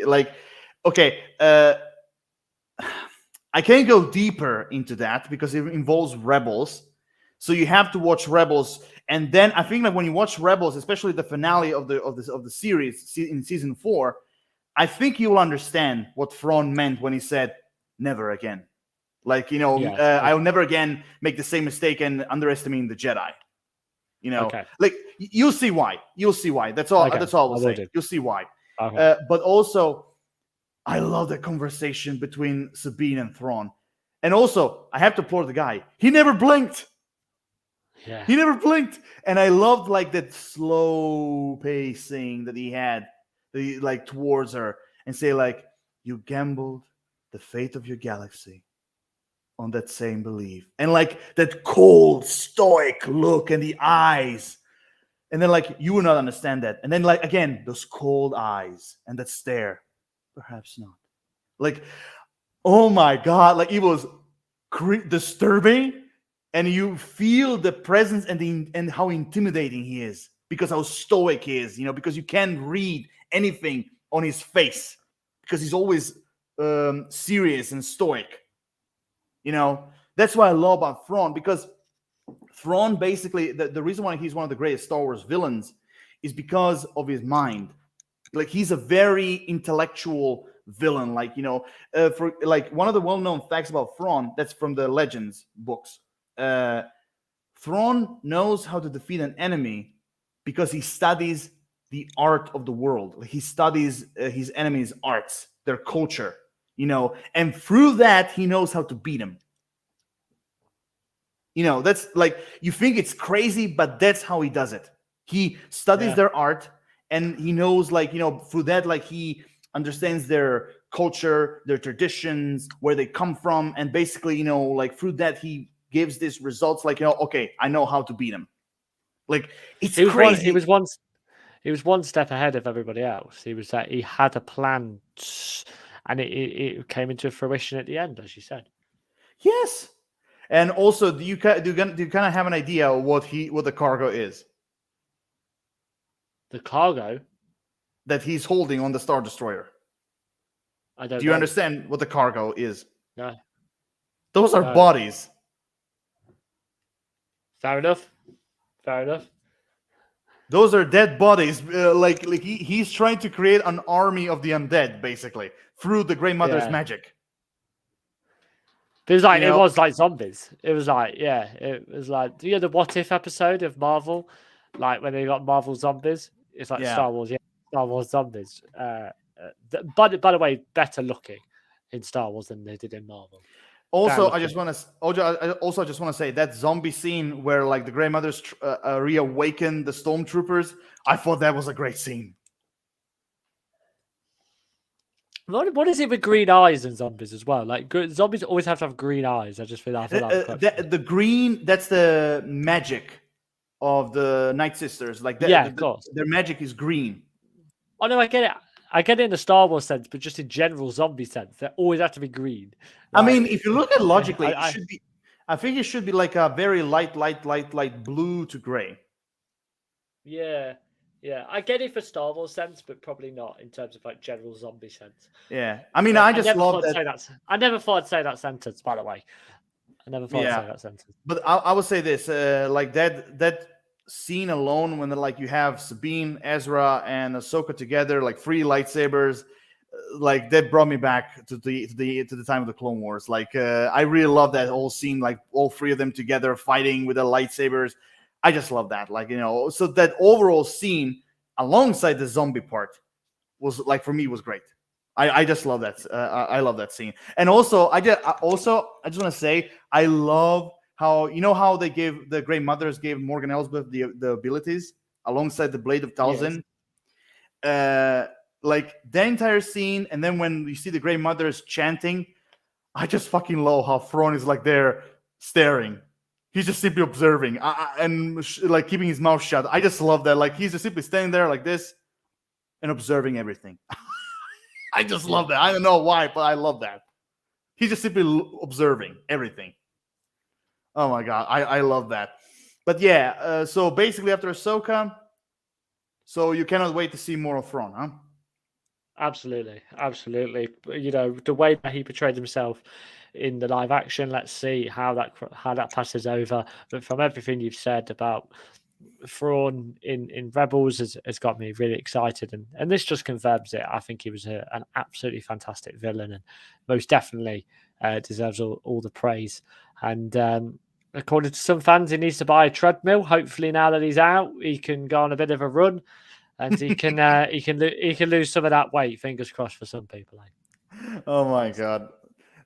Like, okay, I can't go deeper into that because it involves Rebels. So you have to watch Rebels, and then I think that when you watch Rebels, especially the finale of the series in season 4, I think you will understand what Thrawn meant when he said "never again." Like, I'll never again make the same mistake and underestimating the Jedi. Like you'll see why. You'll see why. That's all. Okay. That's all I will say. You'll see why. Okay. But also, I love the conversation between Sabine and Thrawn, and also I have to applaud the guy. He never blinked. Yeah. He never blinked, and I loved like that slow pacing that he had, like towards her, and say like, "You gambled the fate of your galaxy on that same belief," and like that cold, stoic look and the eyes, and then like you will not understand that, and then like again those cold eyes and that stare, perhaps not. Like, oh my god, like it was disturbing. And you feel the presence and how intimidating he is, because how stoic he is, because you can't read anything on his face because he's always serious and stoic. That's what I love about Thrawn, because Thrawn basically, the reason why he's one of the greatest Star Wars villains is because of his mind. Like, he's a very intellectual villain. Like, for like one of the well-known facts about Thrawn, that's from the Legends books. Thrawn knows how to defeat an enemy because he studies the art of the world. He studies his enemies' arts, their culture, and through that he knows how to beat them. That's like, you think it's crazy, but that's how he does it. He studies their art, and he knows, like, through that, like, he understands their culture, their traditions, where they come from, and basically, like, through that he gives these results, like, okay, I know how to beat him. Like, it's crazy. He was one step ahead of everybody else. He had a plan, and it came into fruition at the end, as you said. Yes. And also, do you kind of have an idea what the cargo is? The cargo that he's holding on the Star Destroyer. I don't. Do you understand what the cargo is? No. Those are bodies. Fair enough. Those are dead bodies. Like he's trying to create an army of the undead, basically, through the Grey Mother's magic. It was like, it was like zombies. It was like, it was like, the What If episode of Marvel, like when they got Marvel zombies. It's like Star Wars, Star Wars zombies. By the way, better looking in Star Wars than they did in Marvel. Also, I just want to say that zombie scene where, like, the Grey Mothers reawaken the stormtroopers. I thought that was a great scene. What is it with green eyes and zombies as well? Like, zombies always have to have green eyes. I just feel that. The green, that's the magic of the Night Sisters. Like, of course, their magic is green. Oh no, I get it. I get it in the Star Wars sense, but just in general zombie sense, they always have to be green. Like, I mean, if you look at logically, it should be. I think it should be like a very light blue to gray. Yeah, Yeah, I get it for Star Wars sense, but probably not in terms of like general zombie sense. Yeah, I mean, I I just never love thought to that. say that. I never thought I'd say that sentence. By the way, I never thought I'd Yeah, say that sentence. but I would say this, like that scene alone, when like you have Sabine, Ezra, and Ahsoka together, like free lightsabers, like that brought me back to the time of the Clone Wars. Like I really love that whole scene, like all three of them together fighting with their lightsabers. I just love that. Like, so that overall scene alongside the zombie part was like, for me, was great. I just love that. I love that scene. And also I just want to say, I love how, how they gave the Grey Mothers gave Morgan Elsbeth the abilities alongside the Blade of Yes. Talzin. Like that entire scene, and then when you see the Grey Mothers chanting, I just fucking love how Thrawn is like there staring. He's just simply observing and like keeping his mouth shut. I just love that. Like he's just simply standing there like this and observing everything. I just love that. I don't know why, but I love that. He's just simply observing everything. Oh my god, I love that. But yeah, so basically after Ahsoka, so you cannot wait to see more of Thrawn, huh? Absolutely, absolutely. You know, the way that he portrayed himself in the live action. Let's see how that passes over. But from everything you've said about Thrawn in Rebels has got me really excited, and this just confirms it. I think he was an absolutely fantastic villain, and most definitely deserves all the praise. And according to some fans, he needs to buy a treadmill. Hopefully, now that he's out, he can go on a bit of a run, and he can he can lose some of that weight. Fingers crossed for some people. Oh my god.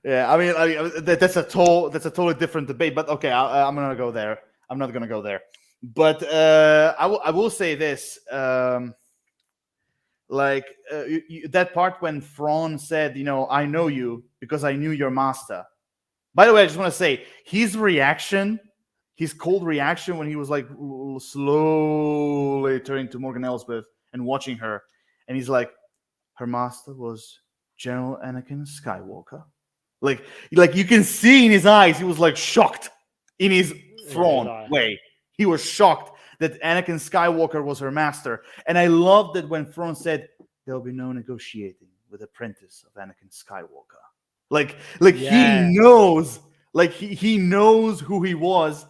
Yeah, I mean, that's a totally different debate. But okay, I'm gonna go there. I'm not gonna go there. But I will say this. Like that part when Thrawn said, I know you because I knew your master. By the way, I just want to say his reaction, his cold reaction when he was like slowly turning to Morgan Elsbeth and watching her, and he's like, her master was General Anakin Skywalker. Like you can see in his eyes, he was like shocked in his Thrawn way. He was shocked that Anakin Skywalker was her master. And I love that when Thrawn said, there'll be no negotiating with apprentice of Anakin Skywalker. Like he knows, like he knows who he was,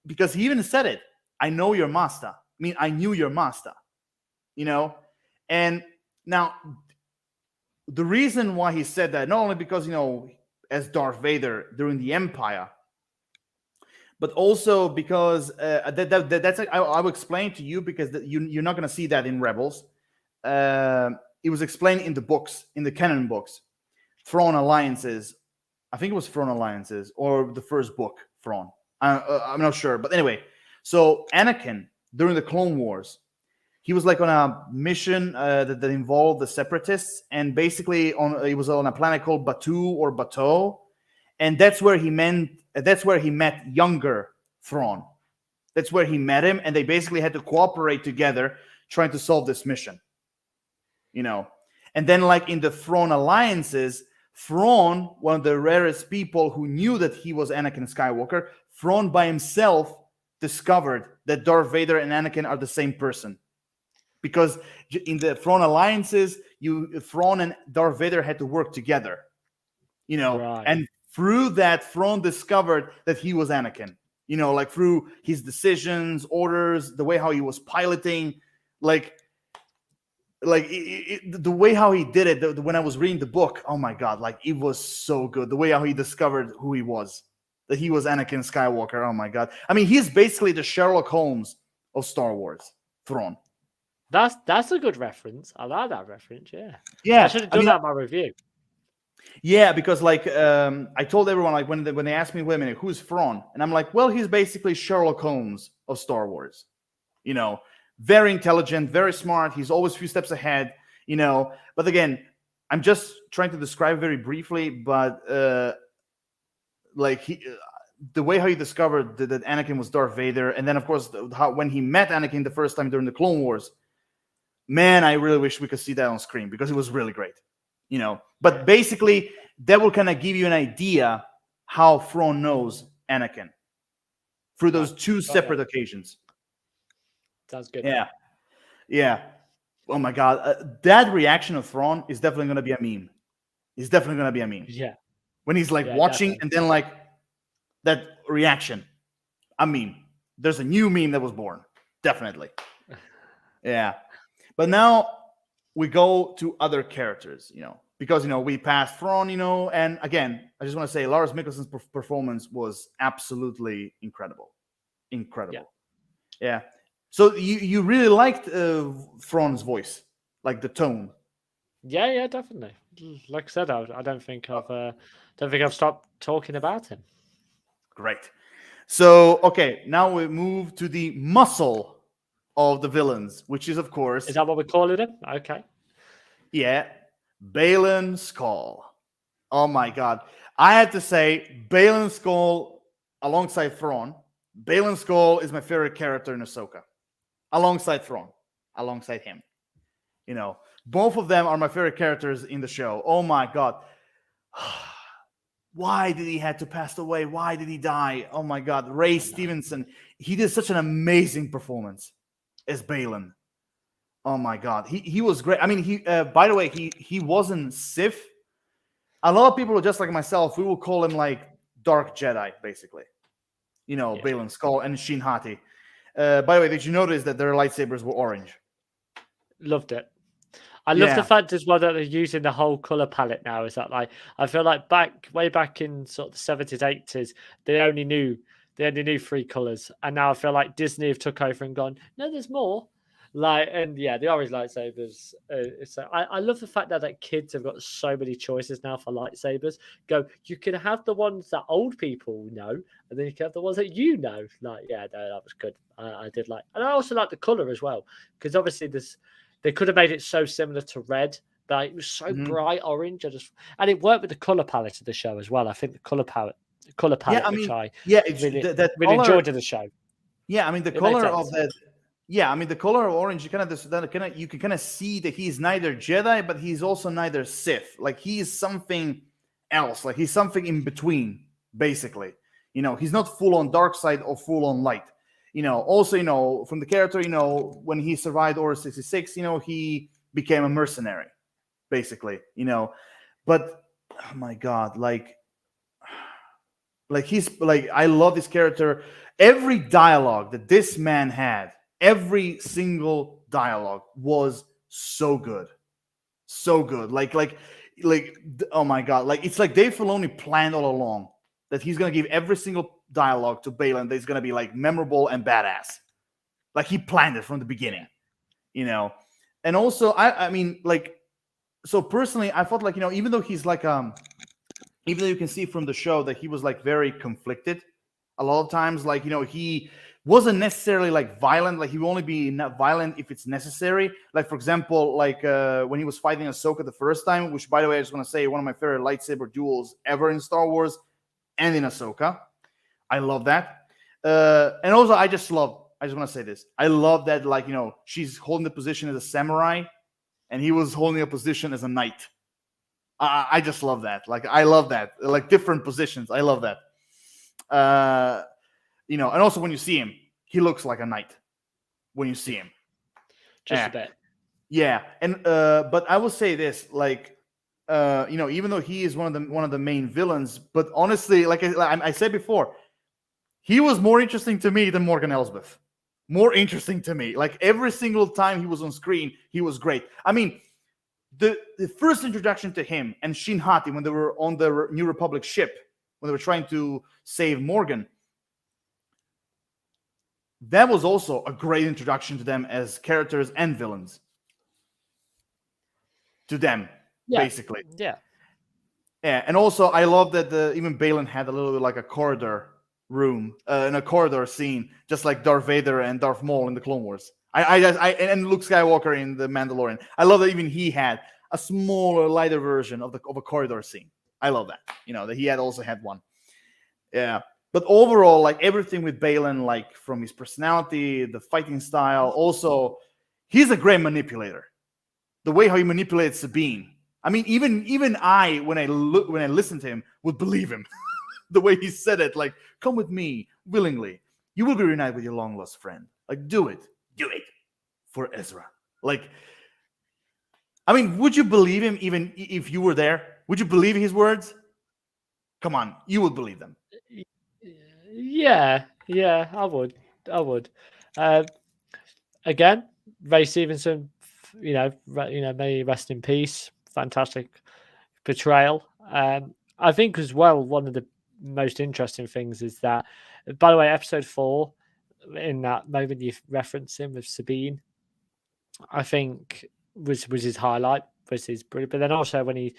because he even said it. I know your master. I mean, I knew your master. And now the reason why he said that, not only because, as Darth Vader during the Empire, but also because that's I will explain to you, because you're not going to see that in Rebels. It was explained in the books, in the canon books. Thrawn Alliances, I think it was Thrawn Alliances or the first book, Thrawn. I'm not sure, but anyway. So Anakin during the Clone Wars, he was like on a mission that involved the Separatists, and basically he was on a planet called Batu or Bateau, and that's where he met younger Thrawn. That's where he met him, and they basically had to cooperate together trying to solve this mission. And then like in the Thrawn Alliances, Thrawn, one of the rarest people who knew that he was Anakin Skywalker, Thrawn by himself discovered that Darth Vader and Anakin are the same person. Because in the Thrawn Alliances, Thrawn and Darth Vader had to work together, Right. And through that, Thrawn discovered that he was Anakin, like through his decisions, orders, the way how he was piloting, the way how he did it. When I was reading the book, oh my god, like it was so good. The way how he discovered who he was, that he was Anakin Skywalker. Oh my god, I mean, he's basically the Sherlock Holmes of Star Wars, Thrawn. That's a good reference. I like that reference. Yeah. I should have done that in my review. Yeah, because like I told everyone, like when they asked me, wait a minute, who's Thrawn? And I'm like, well, he's basically Sherlock Holmes of Star Wars. Very intelligent, very smart. He's always a few steps ahead. But again, I'm just trying to describe very briefly. But like the way how he discovered that Anakin was Darth Vader, and then of course when he met Anakin the first time during the Clone Wars. Man, I really wish we could see that on screen, because it was really great. But basically that will kind of give you an idea how Thrawn knows Anakin through those two separate occasions. Sounds good. Yeah. Yeah. Oh my god, that reaction of Thrawn is definitely going to be a meme. It's definitely going to be a meme Yeah, when he's like yeah, watching definitely. and then like that reaction. A meme. There's a new meme that was born. Definitely. Yeah. But now we go to other characters, because we passed Thrawn, and again, I just want to say Lars Mikkelsen's performance was absolutely incredible. Yeah, Incredible. Yeah. So you really liked Thrawn's voice, like the tone. yeah, yeah, definitely. Like I said, I don't think I've stopped talking about him. Great. So, okay, now we move to the muscle of the villains, which is, of Is course, that what we're calling him? Okay. yeah, Balin Skull. Oh my god. I had to say, Balin Skull alongside Thrawn. Balin Skull is my favorite character in Ahsoka. Alongside Thrawn. Alongside him. Both of them are my favorite characters in the show. Oh my god. Why did he have to pass away? Why did he die? Oh my god. Ray I know. Stevenson. He did such an amazing performance as Balin. Oh my god. He was great. I mean, he by the way, he wasn't Sith. A lot of people, just like myself, we will call him like Dark Jedi, basically. Yeah, Balin Skull and Shin Hati. By the way, did you notice that their lightsabers were orange? loved it. I love the Yeah. fact as well that they're using the whole color palette now. Is that like I feel like way back in sort of the 70s, 80s, they only knew three colors, and now I feel like Disney have took over and gone, no, there's more. Like and yeah, the orange lightsabers. So I love the fact that kids have got so many choices now for lightsabers. Go, you can have the ones that old people know, and then you can have the ones that you know. Like yeah, no, that was good. I did like, and I also like the color as well because obviously they could have made it so similar to red, but it was so Mhm. bright orange. And it worked with the color palette of the show as well. I think the color Yeah, palette, I which mean, I yeah, really that really color. enjoyed in the show. Yeah, I mean the It made color of sense. that. Yeah, I mean the color of orange. You can kind of see that he's neither Jedi, but he's also neither Sith. Like he is something else. Like he's something in between, basically. He's not full on dark side or full on light. Also, from the character, when he survived Order 66, he became a mercenary, basically. But oh my god, like he's like I love this character. Every dialogue that this man had, every single dialogue was so good, so good. Oh my god, like it's like Dave Filoni planned all along that he's gonna give every single dialogue to Balin that's gonna be like memorable and badass. Like he planned it from the beginning, you know. And also, I mean, like, so personally, I felt like even though he's like even though you can see from the show that he was like very conflicted a lot of times, like he wasn't necessarily like violent. Like he will only be not violent if it's necessary. Like for example, like when he was fighting Ahsoka the first time, which by the way I just want to say one of my favorite lightsaber duels ever in Star Wars and in Ahsoka. I love that. And also I just want to say this. I love that, like, she's holding the position as a samurai and he was holding a position as a knight. I just love that. Like, I love that. Like, different positions. I love that. And also when you see him, he looks like a knight when you see him. Just Yeah. a bit. Yeah. And, but I will say this, like, even though he is one of the main villains, but honestly, like I said before, he was more interesting to me than Morgan Elsbeth. More interesting to me. Like every single time he was on screen, he was great. I mean, the first introduction to him and Shin Hati when they were on the New Republic ship, when they were trying to save Morgan, that was also a great introduction to them as characters and villains. To them, Yeah. basically. Yeah. Yeah, and also I love that even Balin had a little bit like a corridor room in a corridor scene, just like Darth Vader and Darth Maul in the Clone Wars. And Luke Skywalker in the Mandalorian. I love that even he had a smaller, lighter version of a corridor scene. I love that. That he also had one. Yeah, but overall, like everything with Balin, like from his personality, the fighting style, also he's a great manipulator. The way how he manipulates Sabine. I mean, even I, when I listen to him, would believe him. The way he said it, like, "Come with me willingly. You will be reunited with your long lost friend. Like, do it for Ezra." Like, I mean, would you believe him even if you were there? Would you believe his words? Come on, you would believe them. Yeah, yeah, I would. Uh, Again, Ray Stevenson, may he rest in peace. Fantastic portrayal. I think as well, one of the most interesting things is that, by the way, episode 4, in that moment you reference him with Sabine, I think was his highlight, was his brilliant. But then also when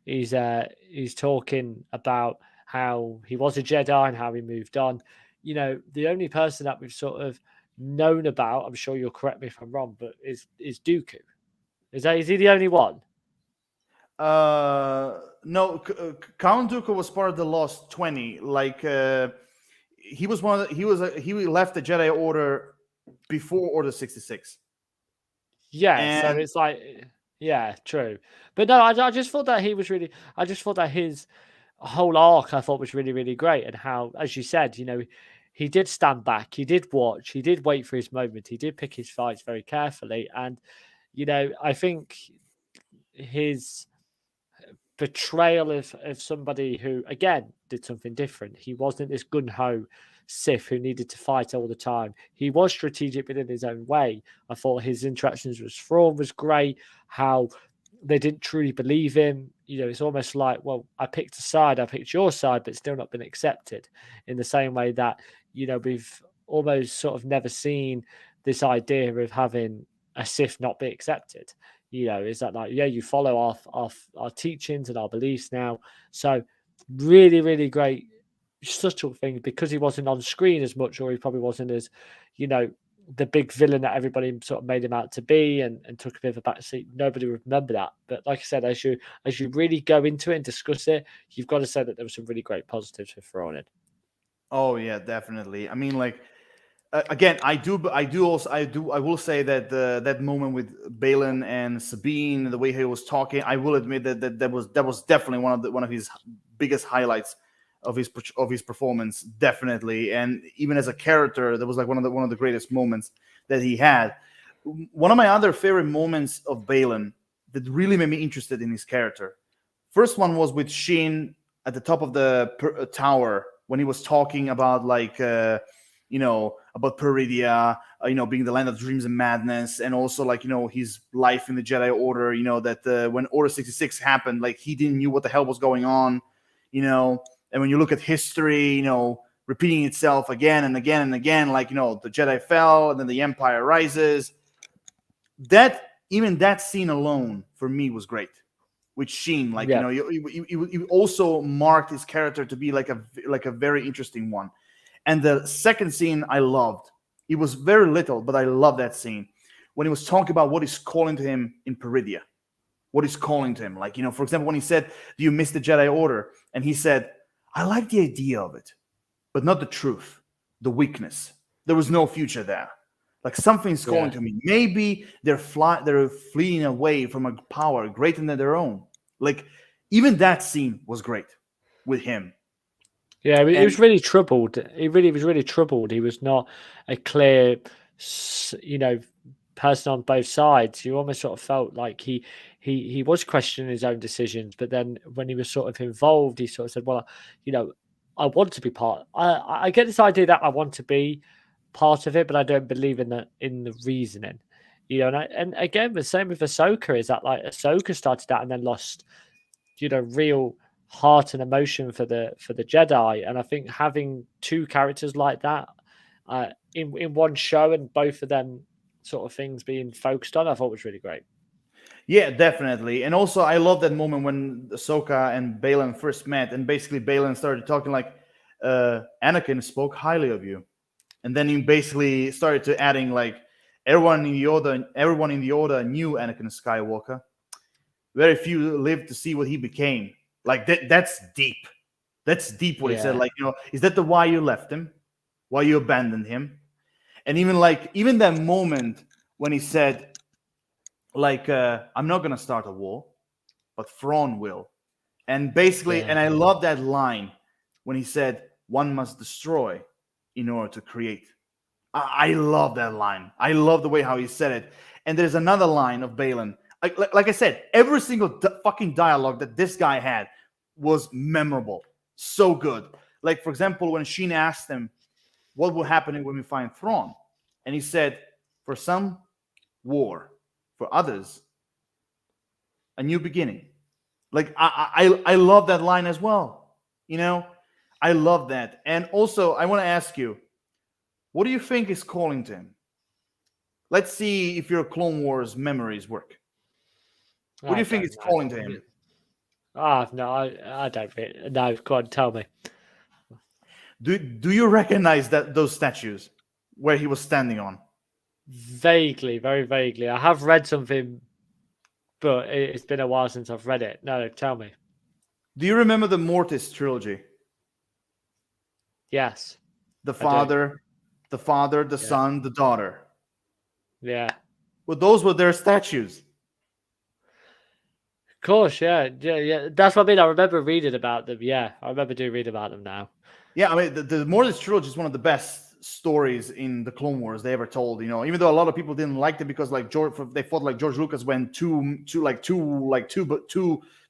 he's talking about how he was a Jedi and how he moved on. The only person that we've sort of known about, I'm sure you'll correct me if I'm wrong, but is Dooku. Is he the only one? No, Count Dooku was part of the Lost 20. Like, he was one of the, he left the Jedi Order before Order 66. Yeah, so it's like, yeah, true. But no, I just thought that I just thought that his whole arc I thought was really, really great. And how, as you said, he did stand back, he did watch, he did wait for his moment, he did pick his fights very carefully. And, I think his portrayal of somebody who, again, did something different. He wasn't this gun-ho Sith who needed to fight all the time. He was strategic, but in his own way. I thought his interactions with Thrawn was great. How they didn't truly believe him. It's almost like, well, I picked a side, I picked your side, but still not been accepted. In the same way that, we've almost sort of never seen this idea of having a Sith not be accepted. Is that like, yeah, you follow our teachings and our beliefs now. So really, really great subtle thing, because he wasn't on screen as much, or he probably wasn't as, the big villain that everybody sort of made him out to be, and took a bit of a backseat. Nobody would remember that. But like I said, as you really go into it and discuss it, you've got to say that there was some really great positives for throwing it. Oh yeah, definitely. I mean, like, again, I will say that that moment with Balin and Sabine, the way he was talking, I will admit that was definitely one of his biggest highlights of his performance, definitely. And even as a character, that was like one of the greatest moments that he had. One of my other favorite moments of Balin that really made me interested in his character. First one was with Shin at the top of the tower when he was talking about, like, about Peridia, being the land of dreams and madness, and also, like, his life in the Jedi Order, that when Order 66 happened, like, he didn't knew what the hell was going on, and when you look at history, repeating itself again and again and again, like, the Jedi fell and then the Empire rises. Even that scene alone for me was great. With Sheen, like, Yeah. you also marked his character to be like a very interesting one. And the second scene I loved. It was very little, but I love that scene when he was talking about what is calling to him in Peridia. What is calling to him, like, for example, when he said, "Do you miss the Jedi Order?" and he said, "I like the idea of it, but not the truth, the weakness. There was no future there. Like, something's calling to me. Maybe they're fleeing away from a power greater than their own." Like, even that scene was great with him. Yeah, he was really troubled. He really was really troubled. He was not a clear, person on both sides. You almost sort of felt like he was questioning his own decisions, but then when he was sort of involved, he sort of said, "Well, I want to be part. I get this idea that I want to be part of it, but I don't believe in the reasoning." And again, the same with Ahsoka, is that, like, Ahsoka started out and then lost, real heart and emotion for the Jedi. And I think having two characters like that in one show, and both of them sort of things being focused on, I thought was really great. Yeah, definitely. And also, I love that moment when Ahsoka and Balin first met, and basically Balin started talking like, "Anakin spoke highly of you," and then he basically started to adding, like, everyone in the order knew Anakin Skywalker. Very few lived to see what he became. Like, that's deep. That's deep what he said. Like, is that the why you left him? Why you abandoned him? And even that moment when he said, like, "I'm not gonna start a war, but Thrawn will." And basically, and I love that line when he said, "One must destroy in order to create." I love that line. I love the way how he said it. And there's another line of Balin. Like I said, every single fucking dialogue that this guy had was memorable. So good. Like, for example, when Sheen asked him, what will happen when we find Thrawn? And he said, for some, war. For others, a new beginning. Like, I love that line as well. You know, I love that. And also, I want to ask you, what do you think is calling to him? Let's see if your Clone Wars memories work. What do you think is calling to him? No, I don't think. No, go on, tell me. Do you recognize those statues where he was standing on? Vaguely, very vaguely. I have read something, but it's been a while since I've read it. No, tell me. Do you remember the Mortis trilogy? Yes. The father, the son, the daughter. Yeah. Well, those were their statues. Of course, yeah. That's what I mean. I remember reading about them. Yeah, I remember doing read about them now. Yeah, I mean, the Mortis trilogy is one of the best stories in the Clone Wars they ever told. You know, even though a lot of people didn't like it because they thought like George Lucas went too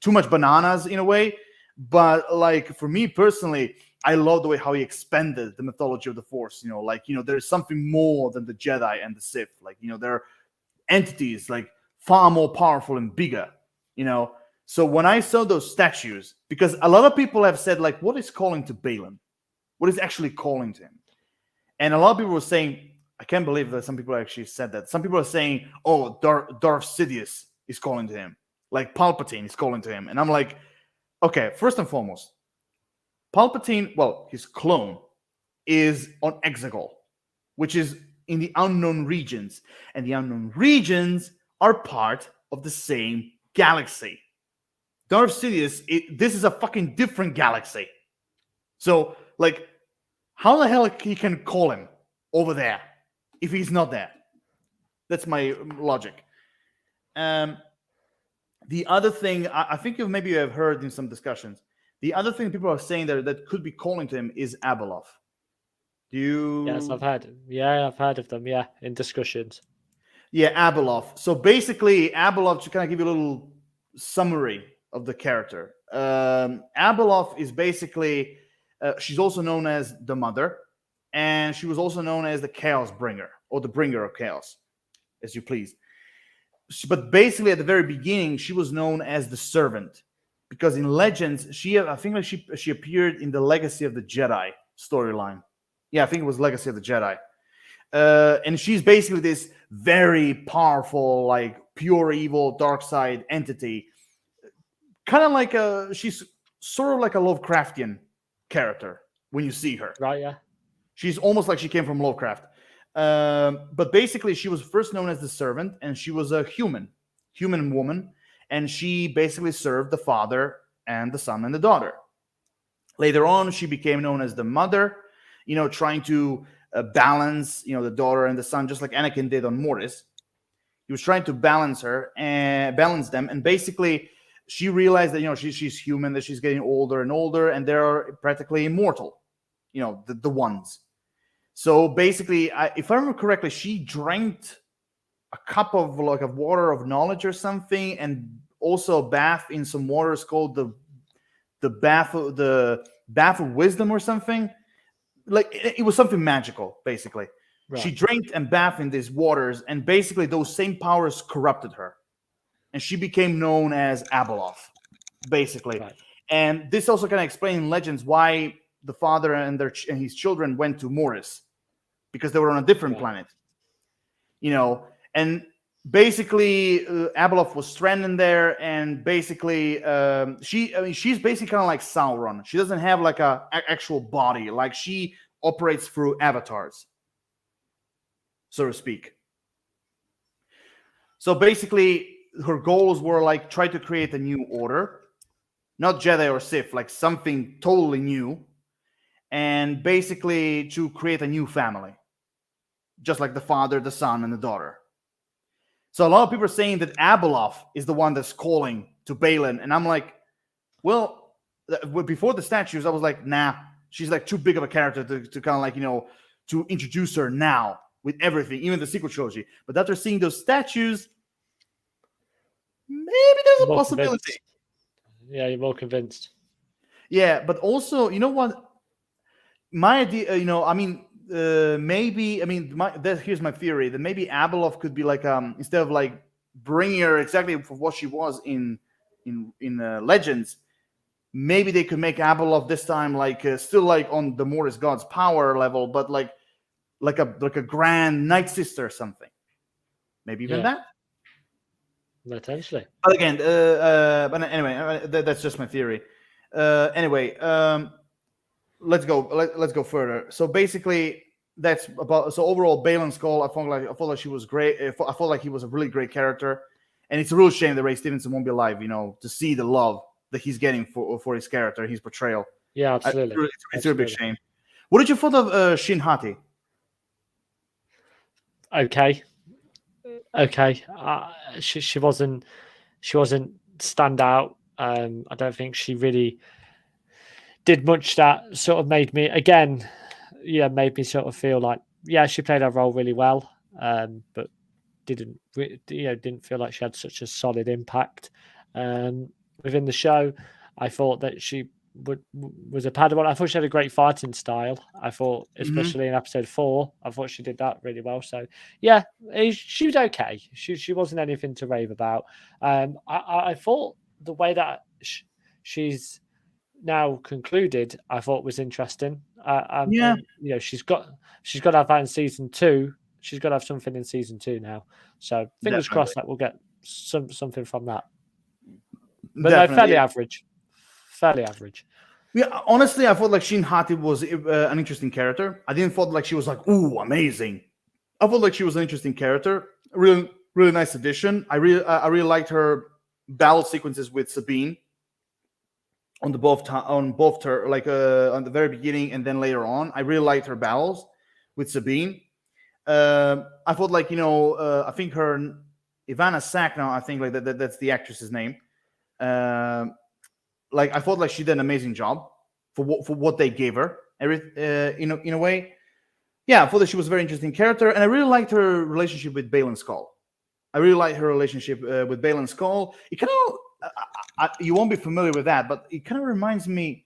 much bananas in a way. But like for me personally, I love the way how he expanded the mythology of the Force. You know, like there's something more than the Jedi and the Sith. Like they're entities like far more powerful and bigger. So when I saw those statues, because a lot of people have said like, what is calling to Balin? What is actually calling to him? And a lot of people were saying, I can't believe that some people actually said that. Some people are saying, oh, Darth Sidious is calling to him. Like Palpatine is calling to him. And I'm like, okay, first and foremost, Palpatine, well, his clone is on Exegol, which is in the unknown regions. And the unknown regions are part of the same galaxy. Darth Sidious, this is a fucking different galaxy. So, like, how the hell he can call him over there if he's not there? That's my logic. The other thing, I think maybe you have heard in some discussions, the other thing people are saying that could be calling to him is Abeloth. Yes, I've heard. Yeah, I've heard of them. Yeah, in discussions. Yeah, Abeloth. So basically, Abeloth, to kind of give you a little summary of the character. Abeloth is basically, she's also known as the Mother, and she was also known as the Chaos Bringer, or the Bringer of Chaos, as you please. But basically, at the very beginning, she was known as the Servant, because in Legends, I think like she appeared in the Legacy of the Jedi storyline. Yeah, I think it was Legacy of the Jedi. And she's basically this very powerful, like pure evil, dark side entity. Kind of like she's sort of like a Lovecraftian character when you see her. Right, yeah. She's almost like she came from Lovecraft. But basically, she was first known as the Servant, and she was a human woman, and she basically served the father and the son and the daughter. Later on, she became known as the Mother, trying to balance, the daughter and the son, just like Anakin did on Mortis. He was trying to balance them, and basically, she realized that she's human, that she's getting older and older, and they're practically immortal, the ones. So basically, if I remember correctly, she drank a cup of water of knowledge or something, and also a bath in some waters called the bath of wisdom or something. Like it was something magical, basically. Right. She drank and bathed in these waters, and basically those same powers corrupted her, and she became known as Abeloth, basically. Right. And this also kind of explains in Legends why the father and his children went to Mortis, because they were on a different planet. And basically Abeloth was stranded there, and basically she's basically kind of like Sauron. She doesn't have like a actual body, like she operates through avatars, so to speak. So basically her goals were like try to create a new order, not Jedi or Sith, like something totally new, and basically to create a new family, just like the father, the son, and the daughter. So a lot of people are saying that Abeloth is the one that's calling to Balin, and I'm like, well, before the statues, I was like, nah, she's like too big of a character to kind of like to introduce her now. with everything, even the sequel trilogy. But after seeing those statues, maybe there's a More possibility. convinced. Yeah, you're more convinced. Yeah, but also, you know what? My idea, maybe, here's my theory that maybe Abeloth could be like, instead of like bringing her exactly for what she was in Legends, maybe they could make Abeloth this time like still like on the Mortis God's power level, but like a grand Night Sister or something. Maybe even that. Potentially. But again, but anyway, that's just my theory. Anyway, let's go. Let's go further. So basically, that's about. So overall, Balin Skull, I felt like she was great. I felt like he was a really great character, and it's a real shame that Ray Stevenson won't be alive. To see the love that he's getting for his character, his portrayal. Yeah, absolutely. It's a big shame. What did you thought of Shin Hati? Okay. She wasn't stand out. I don't think she really did much that sort of made me sort of feel like she played her role really well, but didn't feel like she had such a solid impact within the show. I thought that she was a Padawan. I thought she had a great fighting style. I thought, especially in episode 4, I thought she did that really well. So yeah, she was okay. She wasn't anything to rave about. I thought the way that she's now concluded, I thought was interesting. And, she's got to have that in season 2. She's got to have something in season 2 now. So fingers crossed that we'll get something from that. But no, fairly average. Fairly average. Yeah, honestly, I felt like Shin Hati was an interesting character. I didn't feel like she was like, ooh, amazing. I felt like she was an interesting character. Really, really nice addition. I really liked her battle sequences with Sabine on both on the very beginning and then later on. I really liked her battles with Sabine. I felt like I think her Ivana Sakno, I think like that's the actress's name. Like I felt like she did an amazing job for what they gave her. In a way, yeah, I thought that she was a very interesting character, and I really liked her relationship with Balin Skull. I really like her relationship with Balin Skull. It kind of you won't be familiar with that, but it kind of reminds me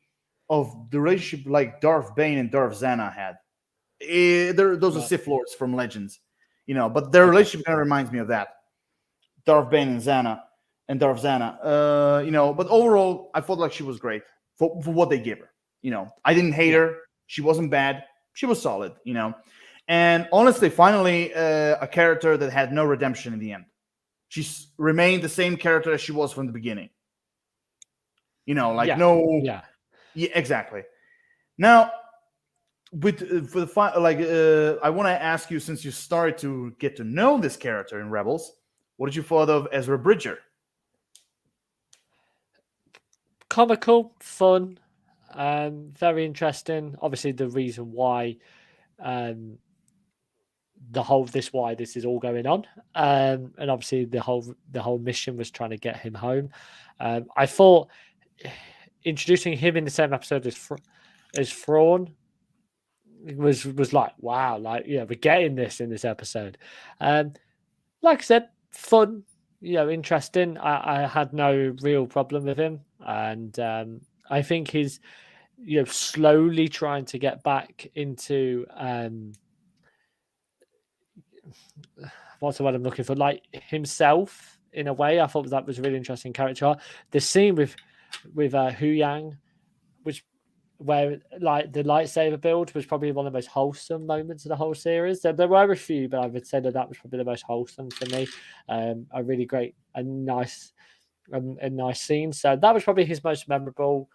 of the relationship like Darth Bane and Darth Zana had. Those are Sith Lords from Legends, but their relationship kind of reminds me of that. Darth Bane and Darth Zana. But overall, I felt like she was great for what they gave her. I didn't hate her. She wasn't bad. She was solid, And honestly, finally, a character that had no redemption in the end. She remained the same character as she was from the beginning. Yeah, exactly. Now, I want to ask you, since you started to get to know this character in Rebels, what did you thought of Ezra Bridger? Comical, fun, very interesting. Obviously, the reason why why this is all going on, and obviously the whole mission was trying to get him home. I thought introducing him in the same episode as Thrawn was like, wow, like we're getting this in this episode. Like I said, fun, interesting. I had no real problem with him, and I think he's slowly trying to get back into what's the word I'm looking for, like himself in a way. I thought that was a really interesting character. The scene with Hu Yang, where like the lightsaber build was probably one of the most wholesome moments of the whole series. There were a few, but I would say that was probably the most wholesome for me. A really great, a nice scene. So that was probably his most memorable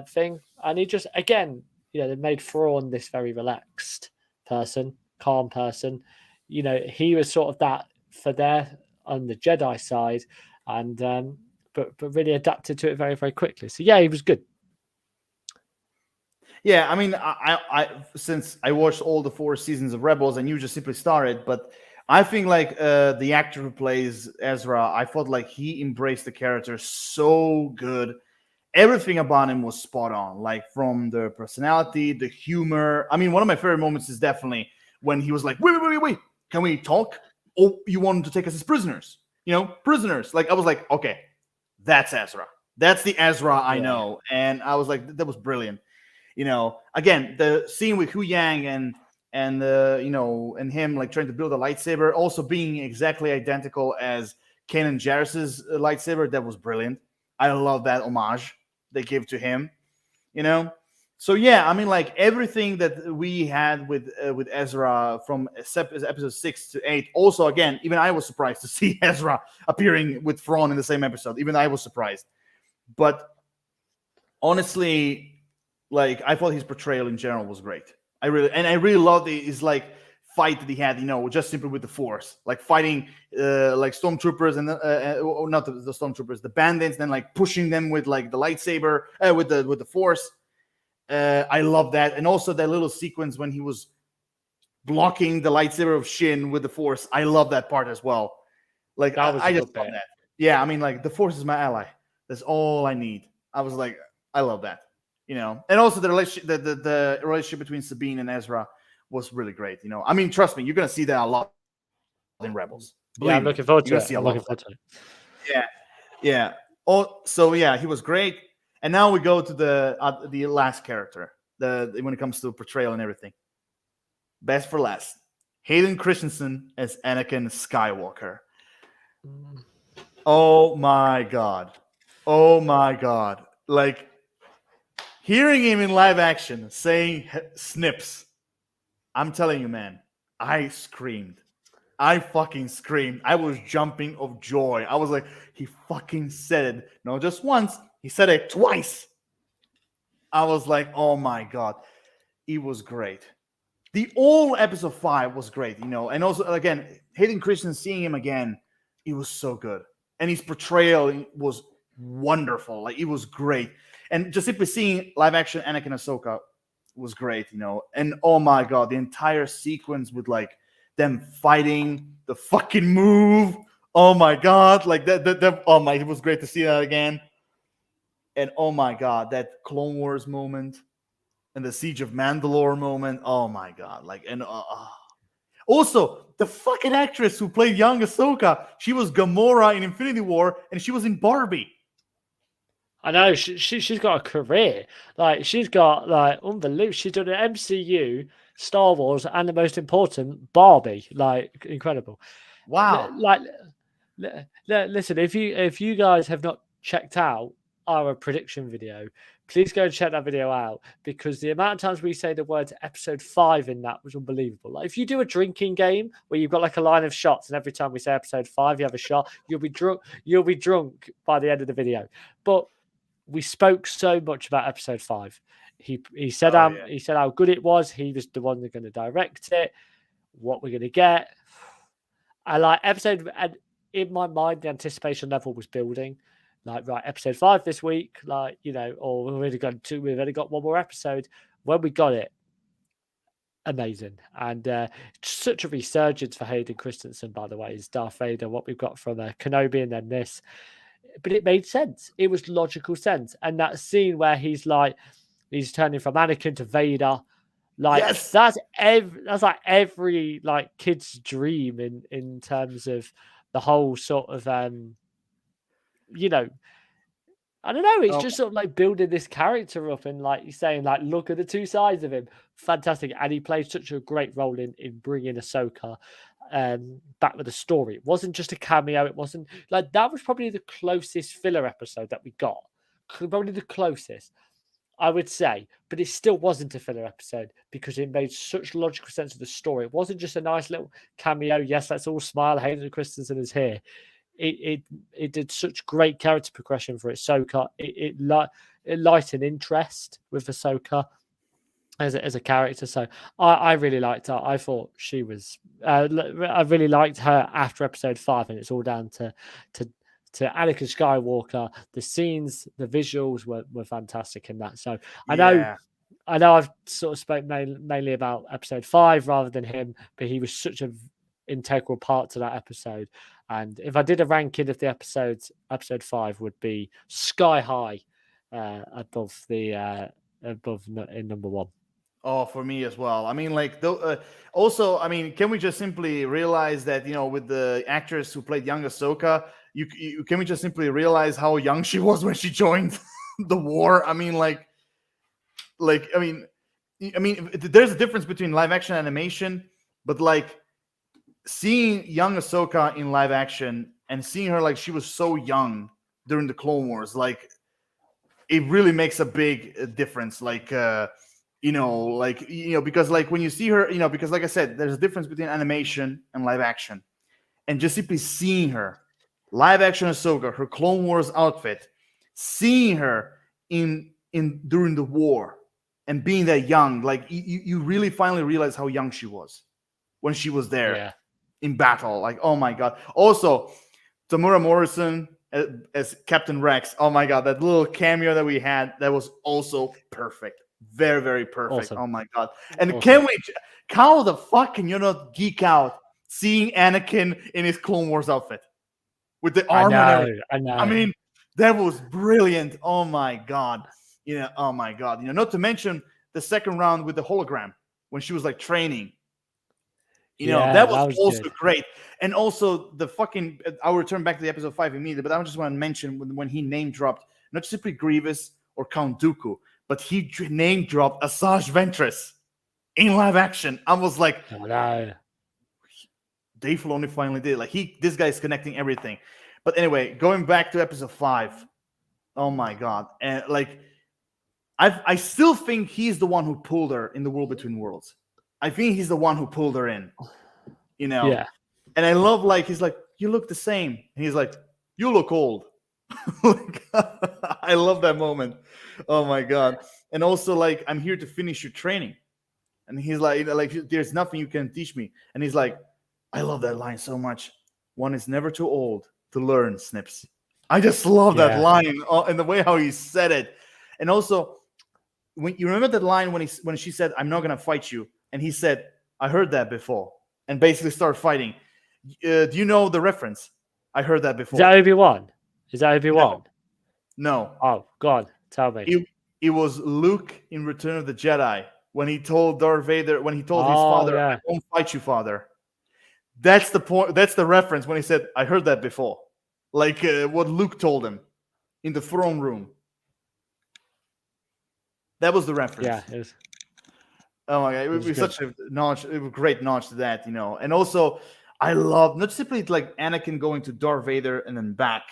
thing. And he just, again, they made Thrawn this very relaxed person, calm person. He was sort of that for there on the Jedi side, and but really adapted to it very, very quickly. So yeah, he was good. Yeah, I mean, I since I watched all the 4 seasons of Rebels and you just simply started, but I think like the actor who plays Ezra, I felt like he embraced the character so good. Everything about him was spot on, like from the personality, the humor. I mean, one of my favorite moments is definitely when he was like, wait, can we talk? Oh, you want to take us as prisoners? Prisoners. Like, I was like, okay, that's Ezra. That's the Ezra I know. And I was like, that was brilliant. Again, the scene with Hu Yang and and him like trying to build a lightsaber, also being exactly identical as Kanan Jarrus's lightsaber, that was brilliant. I love that homage they give to him. So yeah, I mean, like everything that we had with Ezra from episode 6 to 8. Also, again, even I was surprised to see Ezra appearing with Thrawn in the same episode. Even I was surprised. But honestly, like I thought his portrayal in general was great. I really loved his like fight that he had, just simply with the Force, like fighting like stormtroopers and not the stormtroopers, the bandits, then like pushing them with like the lightsaber with the Force. I love that, and also that little sequence when he was blocking the lightsaber of Shin with the Force. I love that part as well. Like I just love that. Yeah, I mean, like the Force is my ally. That's all I need. I was like, I love that. And also the relationship, the relationship between Sabine and Ezra was really great. I mean, trust me, you're gonna see that a lot in Rebels. Believe I'm looking forward to it. I'm looking forward to it. Yeah. Oh, so yeah, he was great. And now we go to the last character. When it comes to portrayal and everything. Best for last, Hayden Christensen as Anakin Skywalker. Oh my god! Like hearing him in live action saying snips. I'm telling you, man, I screamed. I fucking screamed. I was jumping of joy. I was like, he fucking said it. Not just once, he said it twice. I was like, oh my god. It was great. The whole episode 5 was great, and also, again, Hayden Christensen, seeing him again, it was so good. And his portrayal was wonderful. Like, it was great. And just simply seeing live action Anakin Ahsoka was great, And oh my god, the entire sequence with like them fighting, the fucking move. Oh my god, like that it was great to see that again. And oh my god, that Clone Wars moment and the Siege of Mandalore moment. Oh my god, like, and also the fucking actress who played young Ahsoka, she was Gamora in Infinity War, and she was in Barbie. I know she's got a career. Like, she's got like unbelievable. She's done an MCU, Star Wars, and the most important, Barbie. Like, incredible. Wow. Listen, if you guys have not checked out our prediction video, please go and check that video out, because the amount of times we say the words episode 5 in that was unbelievable. Like, if you do a drinking game where you've got like a line of shots, and every time we say episode 5 you have a shot, you'll be drunk by the end of the video. But we spoke so much about episode 5. He said he said how good it was. He was the one that's going to direct it. What we're going to get. I like episode, and in my mind the anticipation level was building. Like, right, episode 5 this week, like, or we've only got one more episode. When we got it, amazing. And such a resurgence for Hayden Christensen, by the way, is Darth Vader, what we've got from Kenobi and then this. But it made sense. It was logical sense. And that scene where he's turning from Anakin to Vader, like, yes! that's like every like kid's dream in terms of the whole sort of I don't know. It's just sort of like building this character up, and like you're saying, like, look at the two sides of him. Fantastic. And he played such a great role in bringing Ahsoka back with the story. It wasn't just a cameo. It wasn't like, that was probably the closest filler episode that we got. Probably the closest, I would say. But it still wasn't a filler episode, because it made such logical sense of the story. It wasn't just a nice little cameo. Yes, let's all smile. Hayden Christensen is here. It did such great character progression for Ahsoka. It lightened interest with Ahsoka as a character. So I really liked her. I thought she was. I really liked her after episode 5, and it's all down to Anakin Skywalker. The scenes, the visuals were fantastic in that. So I know I've sort of spoke mainly about episode 5 rather than him, but he was such an integral part to that episode. And if I did a ranking of the episodes, episode 5 would be sky high above in number 1. Oh, for me as well. I mean, like, also, I mean, can we just simply realize that, with the actress who played young Ahsoka, can we just simply realize how young she was when she joined the war? I mean, I mean, there's a difference between live action animation, but like seeing young Ahsoka in live action and seeing her like she was so young during the Clone Wars, like it really makes a big difference. Because like when you see her, because like I said, there's a difference between animation and live action, and just simply seeing her, live action Ahsoka, her Clone Wars outfit, seeing her in during the war, and being that young, like you really finally realize how young she was when she was there Yeah, in battle. Like, oh my god! Also, Tamura Morrison as Captain Rex. Oh my god, that little cameo that we had, that was also perfect. Very, very perfect. awesome, Oh my god. And awesome. how the fuck can you not geek out seeing Anakin in his Clone Wars outfit with the I armor and know, everything? I know. I mean, that was brilliant. Oh my god. Oh my god. Not to mention the second round with the hologram when she was like training. Yeah, That was that was also good. great. And also the fucking, I'll return back to the episode 5 immediately, but I just want to mention when he name dropped not simply Grievous or Count Dooku, but he name dropped Asajj Ventress in live action. I was like, I know. Dave Filoni finally did. Like this guy's connecting everything. But anyway, going back to episode 5, oh my god. And like I still think he's the one who pulled her in the World Between Worlds. I think he's the one who pulled her in. Yeah, And I love, like, he's like, you look the same. And he's like, you look old. Like, I love that moment. Oh my god. And also, like, I'm here to finish your training. And he's like, there's nothing you can teach me. And he's like, I love that line so much. One is never too old to learn, Snips. I just love that yeah. line and the way how he said it. And also, when you remember that line when she said, I'm not gonna fight you, and he said, I heard that before, and basically started fighting. Do you know the reference? I heard that Is that before. Obi-Wan? Is that No, Obi-Wan? no. Oh, God, tell me. It was Luke in Return of the Jedi when he told Darth Vader, when he told his Oh, father, I yeah. won't fight you, father. That's the point. That's the reference when he said, I heard that before. Like what Luke told him in the throne room. That was the reference. Yeah, it was Oh my god, it would be good. such a notch, it would great notch to that, And also, I love not simply like Anakin going to Darth Vader and then back,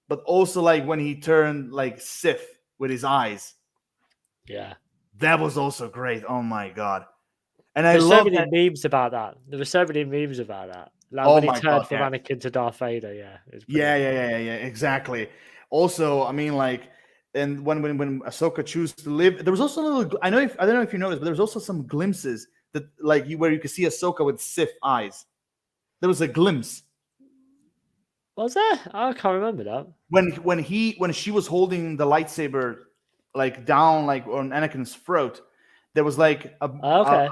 but also like when he turned like Sith with his eyes. Yeah. That was also great. Oh my god. And I There's so love many that. memes about that. There were so many memes about that. Like Oh when he my god, turned from yeah. Anakin to Darth Vader, yeah, it was Yeah, brilliant. yeah, exactly. Also, I mean, like, and when Ahsoka chose to live, there was also a little. I don't know if you noticed, but there was also some glimpses that like where you could see Ahsoka with Sith eyes. There was a glimpse Was there? I can't remember that. when she was holding the lightsaber like down like on Anakin's throat. There was like Okay.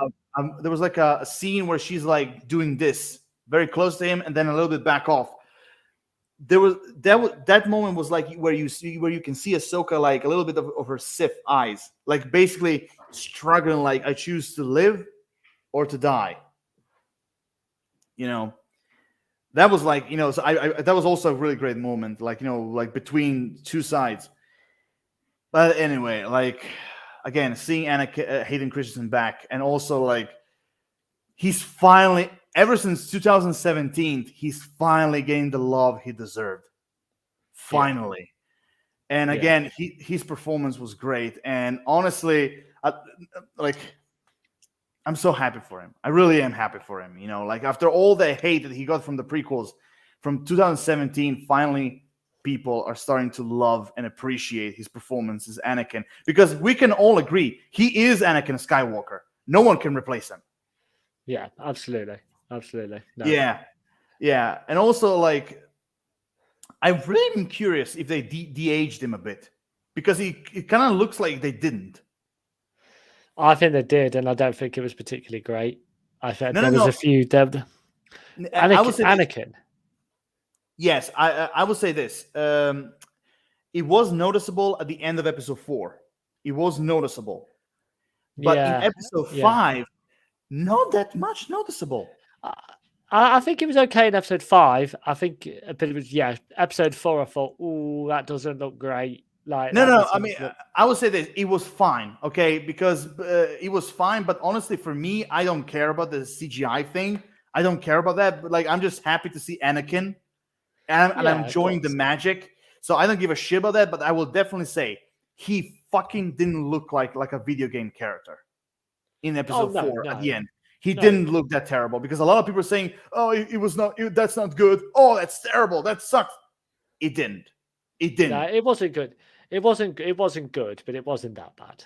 there was like a scene where she's like doing this very close to him and then a little bit back off. There was that moment was like where you can see Ahsoka like a little bit of her Sith eyes, like basically struggling, like I choose to live or to die. That was like so I that was also a really great moment, like like between two sides. But anyway, like again, seeing Hayden Christensen back, and also like he's finally, ever since 2017, he's finally getting the love he deserved. Yeah. Finally. And Yeah. again, his performance was great. And honestly, like I'm so happy for him. I really am happy for him. Like after all the hate that he got from the prequels from 2017, finally people are starting to love and appreciate his performance as Anakin, because we can all agree he is Anakin Skywalker. No one can replace him. Yeah, absolutely. Absolutely. No. Yeah. Yeah. And also, like, I really am curious if they de-aged him a bit, because it kind of looks like they didn't. I think they did, and I don't think it was particularly great. I think No, there no, was no. a few I would say this. Anakin. Yes, I would say this. It was noticeable at the end of episode 4. It was noticeable. but in Yeah, episode yeah. 5, not that much noticeable. I, I think it was okay in episode 5. I think but it was episode 4. I thought, oh, that doesn't look great. Like No, that no. I doesn't mean, look. I would say this: it was fine, okay, because it was fine. But honestly, for me, I don't care about the CGI thing. I don't care about that. But like, I'm just happy to see Anakin, and I'm Yeah, of enjoying the course. magic. So I don't give a shit about that. But I will definitely say he fucking didn't look like a video game character in Oh episode no, 4 at the no, end. He no. didn't look that terrible because a lot of people are saying, "Oh, it was not. That's not good. Oh, that's terrible. That sucks." It didn't. It No, didn't. it wasn't good. It wasn't. It wasn't good, but it wasn't that bad.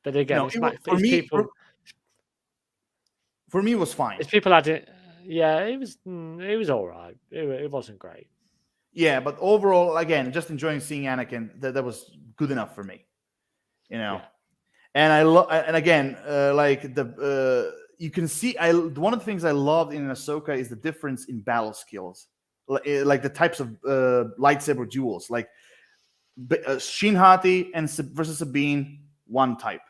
But again, No, it's for it's me. people. For me, it was fine. It's people had it. Yeah, it was all right. It wasn't great. Yeah, but overall, again, just enjoying seeing Anakin. That was good enough for me, you know. Yeah, And and again, like you can see, one of the things I loved in Ahsoka is the difference in battle skills, like the types of lightsaber duels, like Shin Hati and versus Sabine, one type.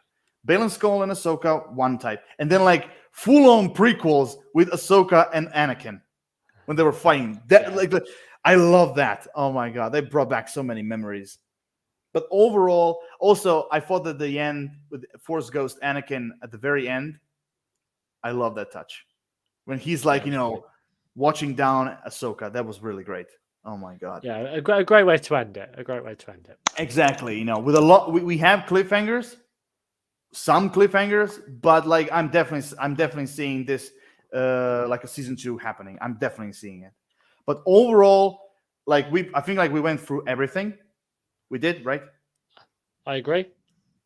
Baylan Skoll and Ahsoka, one type, and then like full-on prequels with Ahsoka and Anakin when they were fighting. That yeah, like I love that. Oh my god, they brought back so many memories. But overall, also I thought that the end with Force Ghost Anakin at the very end, I love that touch when he's yeah. like It was great. watching down Ahsoka. That was really great. Oh my god. Yeah, a great way to end it. A great way to end it. Exactly. With a lot, we have cliffhangers, some cliffhangers, but like I'm definitely seeing this like a season 2 happening. I'm definitely seeing it. But overall, like I think like we went through everything. We did, right? I agree.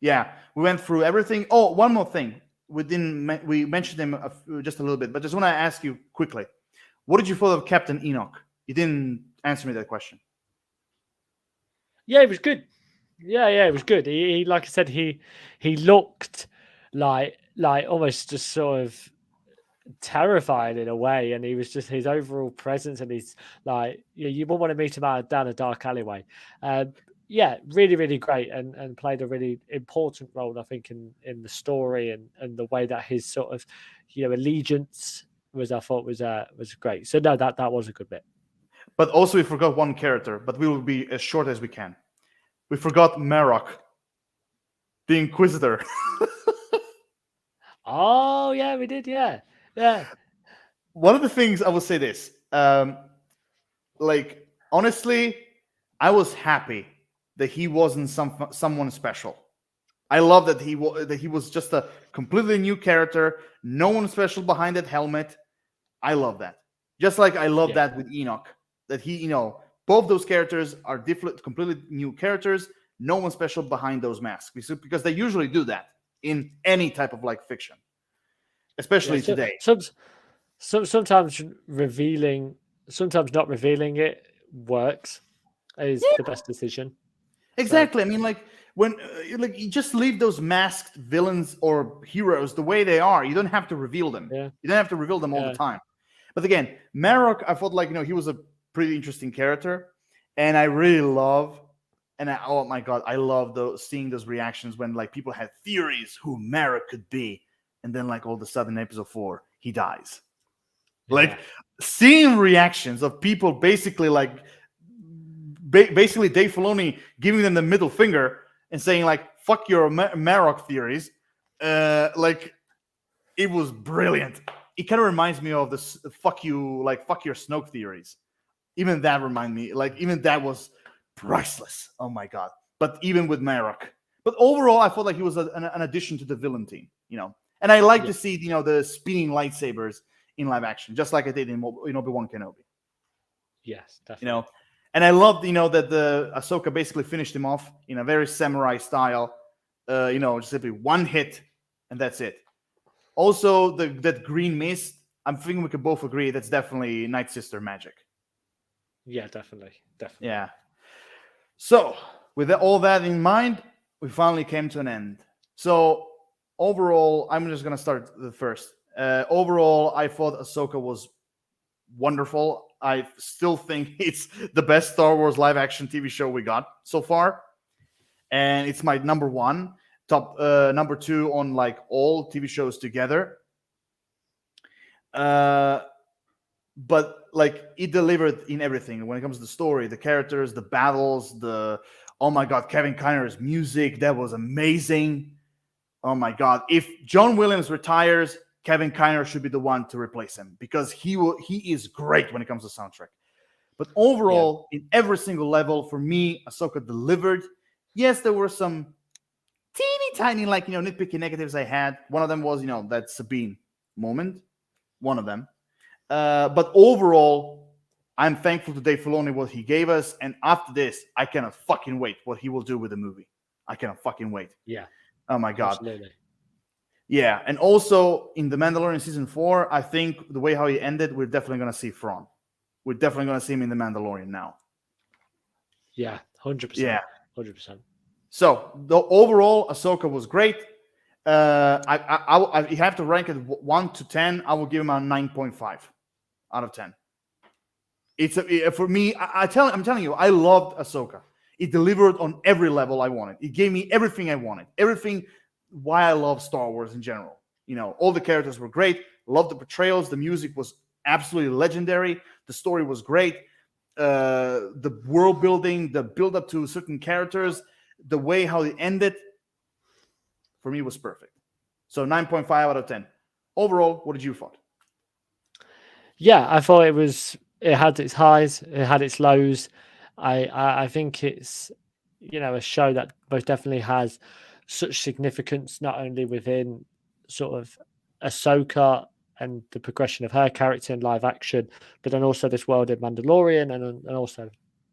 Yeah, we went through everything. Oh, one more thing. We mentioned him just a little bit, but just want to ask you quickly. What did you thought of Captain Enoch? You didn't answer me that question. Yeah, it was good. Yeah, it was good. He like I said, he looked like almost just sort of terrified in a way, and he was just his overall presence, and he's like you wouldn't want to meet him out down a dark alleyway. Yeah, really, really great, and played a really important role, I think, in the story and the way that his sort of allegiance was, I thought was great. So no, that was a good bit. But also we forgot one character, but we will be as short as we can. We forgot Marok, the Inquisitor. Oh yeah, we did. Yeah. One of the things I will say this, like honestly, I was happy that he wasn't someone special. I love that he was just a completely new character, no one special behind that helmet. I love that. Just like I love Yeah. that with Enoch, that he, both those characters are different, completely new characters. No one special behind those masks because they usually do that in any type of like fiction, especially So today. sometimes revealing, sometimes not revealing it works is the best decision. Exactly. I mean, like when like you just leave those masked villains or heroes the way they are. You don't have to reveal them. Yeah. You don't have to reveal them all the time. But again, Marok, I thought like he was a pretty interesting character, and I really love. Oh my god, I love seeing those reactions when like people had theories who Marok could be, and then like all of a sudden in episode 4 he dies. Like seeing reactions of people basically like basically Dave Filoni giving them the middle finger and saying like "fuck your Marok theories," like it was brilliant. It kind of reminds me of this "fuck you" like "fuck your Snoke theories." Even that remind me even that was priceless. Oh my god! But even with Marok, but overall, I felt like he was an addition to the villain team. And I like to see the spinning lightsabers in live action, just like I did in Obi-Wan Kenobi. Yes, definitely. And I loved, that the Ahsoka basically finished him off in a very samurai style. Just simply one hit, and that's it. Also, that green mist. I'm thinking we could both agree that's definitely Night Sister magic. Yeah, definitely. Yeah. So, with all that in mind, we finally came to an end. So, overall, I'm just gonna start the first. Overall, I thought Ahsoka was wonderful. I still think it's the best Star Wars live action TV show we got so far, and it's my number one. top number 2 on like all TV shows together. But like it delivered in everything when it comes to the story, the characters, the battles, the oh my god, Kevin Kiner music, that was amazing. Oh my god, if John Williams retires, Kevin Kiner should be the one to replace him because he is great when it comes to soundtrack. But overall, in every single level, for me, Ahsoka delivered. Yes, there were some teeny tiny, like, nitpicky negatives I had. One of them was, that Sabine moment. One of them. But overall, I'm thankful to Dave Filoni what he gave us. And after this, I cannot fucking wait what he will do with the movie. I cannot fucking wait. Yeah. Oh my god. Absolutely. Yeah, and also in The Mandalorian season 4, I think the way how he ended, we're definitely going to see Thrawn. We're definitely going to see him in The Mandalorian now. Yeah, 100%. Yeah. 100%. So, the overall, Ahsoka was great. I have to rank it 1 to 10. I will give him a 9.5 out of 10. For me, I'm telling you, I loved Ahsoka. It delivered on every level I wanted. It gave me everything I wanted. Everything why I love Star Wars in general. All the characters were great. Loved the portrayals. The music was absolutely legendary. The story was great. The world building, the build up to certain characters, the way how it ended, for me was perfect. So 9.5 out of 10. Overall, what did you thought? Yeah, I thought it had its highs, it had its lows. I think it's, a show that most definitely has such significance, not only within sort of Ahsoka and the progression of her character in live action, but then also this world in Mandalorian and also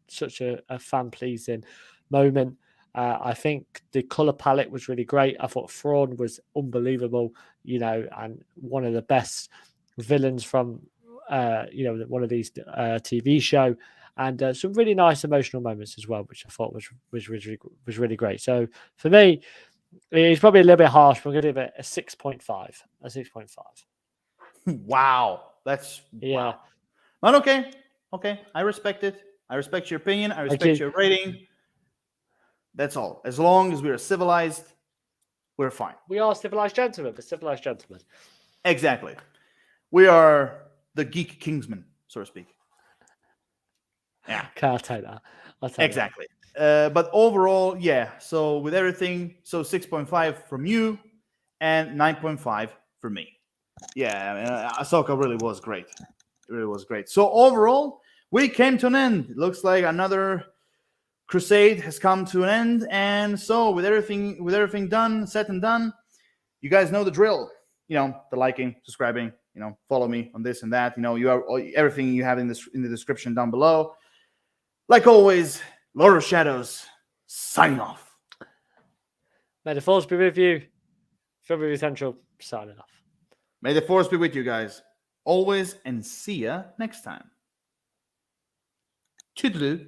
such a fan pleasing moment. I think the color palette was really great. I thought Thrawn was unbelievable, and one of the best villains from one of these TV show, and some really nice emotional moments as well, which I thought was really great. So for me, it's probably a little bit harsh. We're going to give it a 6.5. A 6.5. Wow, that's Yeah. wow. But okay, I respect it. I respect your opinion. I respect your rating. That's all. As long as we are civilized, we're fine. We are civilized gentlemen, but civilized gentlemen. Exactly. We are the geek kingsmen, so to speak. Yeah. I'll take that. Exactly. But overall, yeah. So with everything, so 6.5 from you and 9.5 for me. Yeah, I mean, Ahsoka really was great. It really was great. So overall, we came to an end. It looks like another crusade has come to an end. And so with everything done, said and done, you guys know the drill. The liking, subscribing, follow me on this and that. You have everything you have in the description down below. Like always, Lord of Shadows, signing off. May the force be with you. Film Review Central, signing off. May the force be with you guys. Always, and see ya next time. Toodaloo.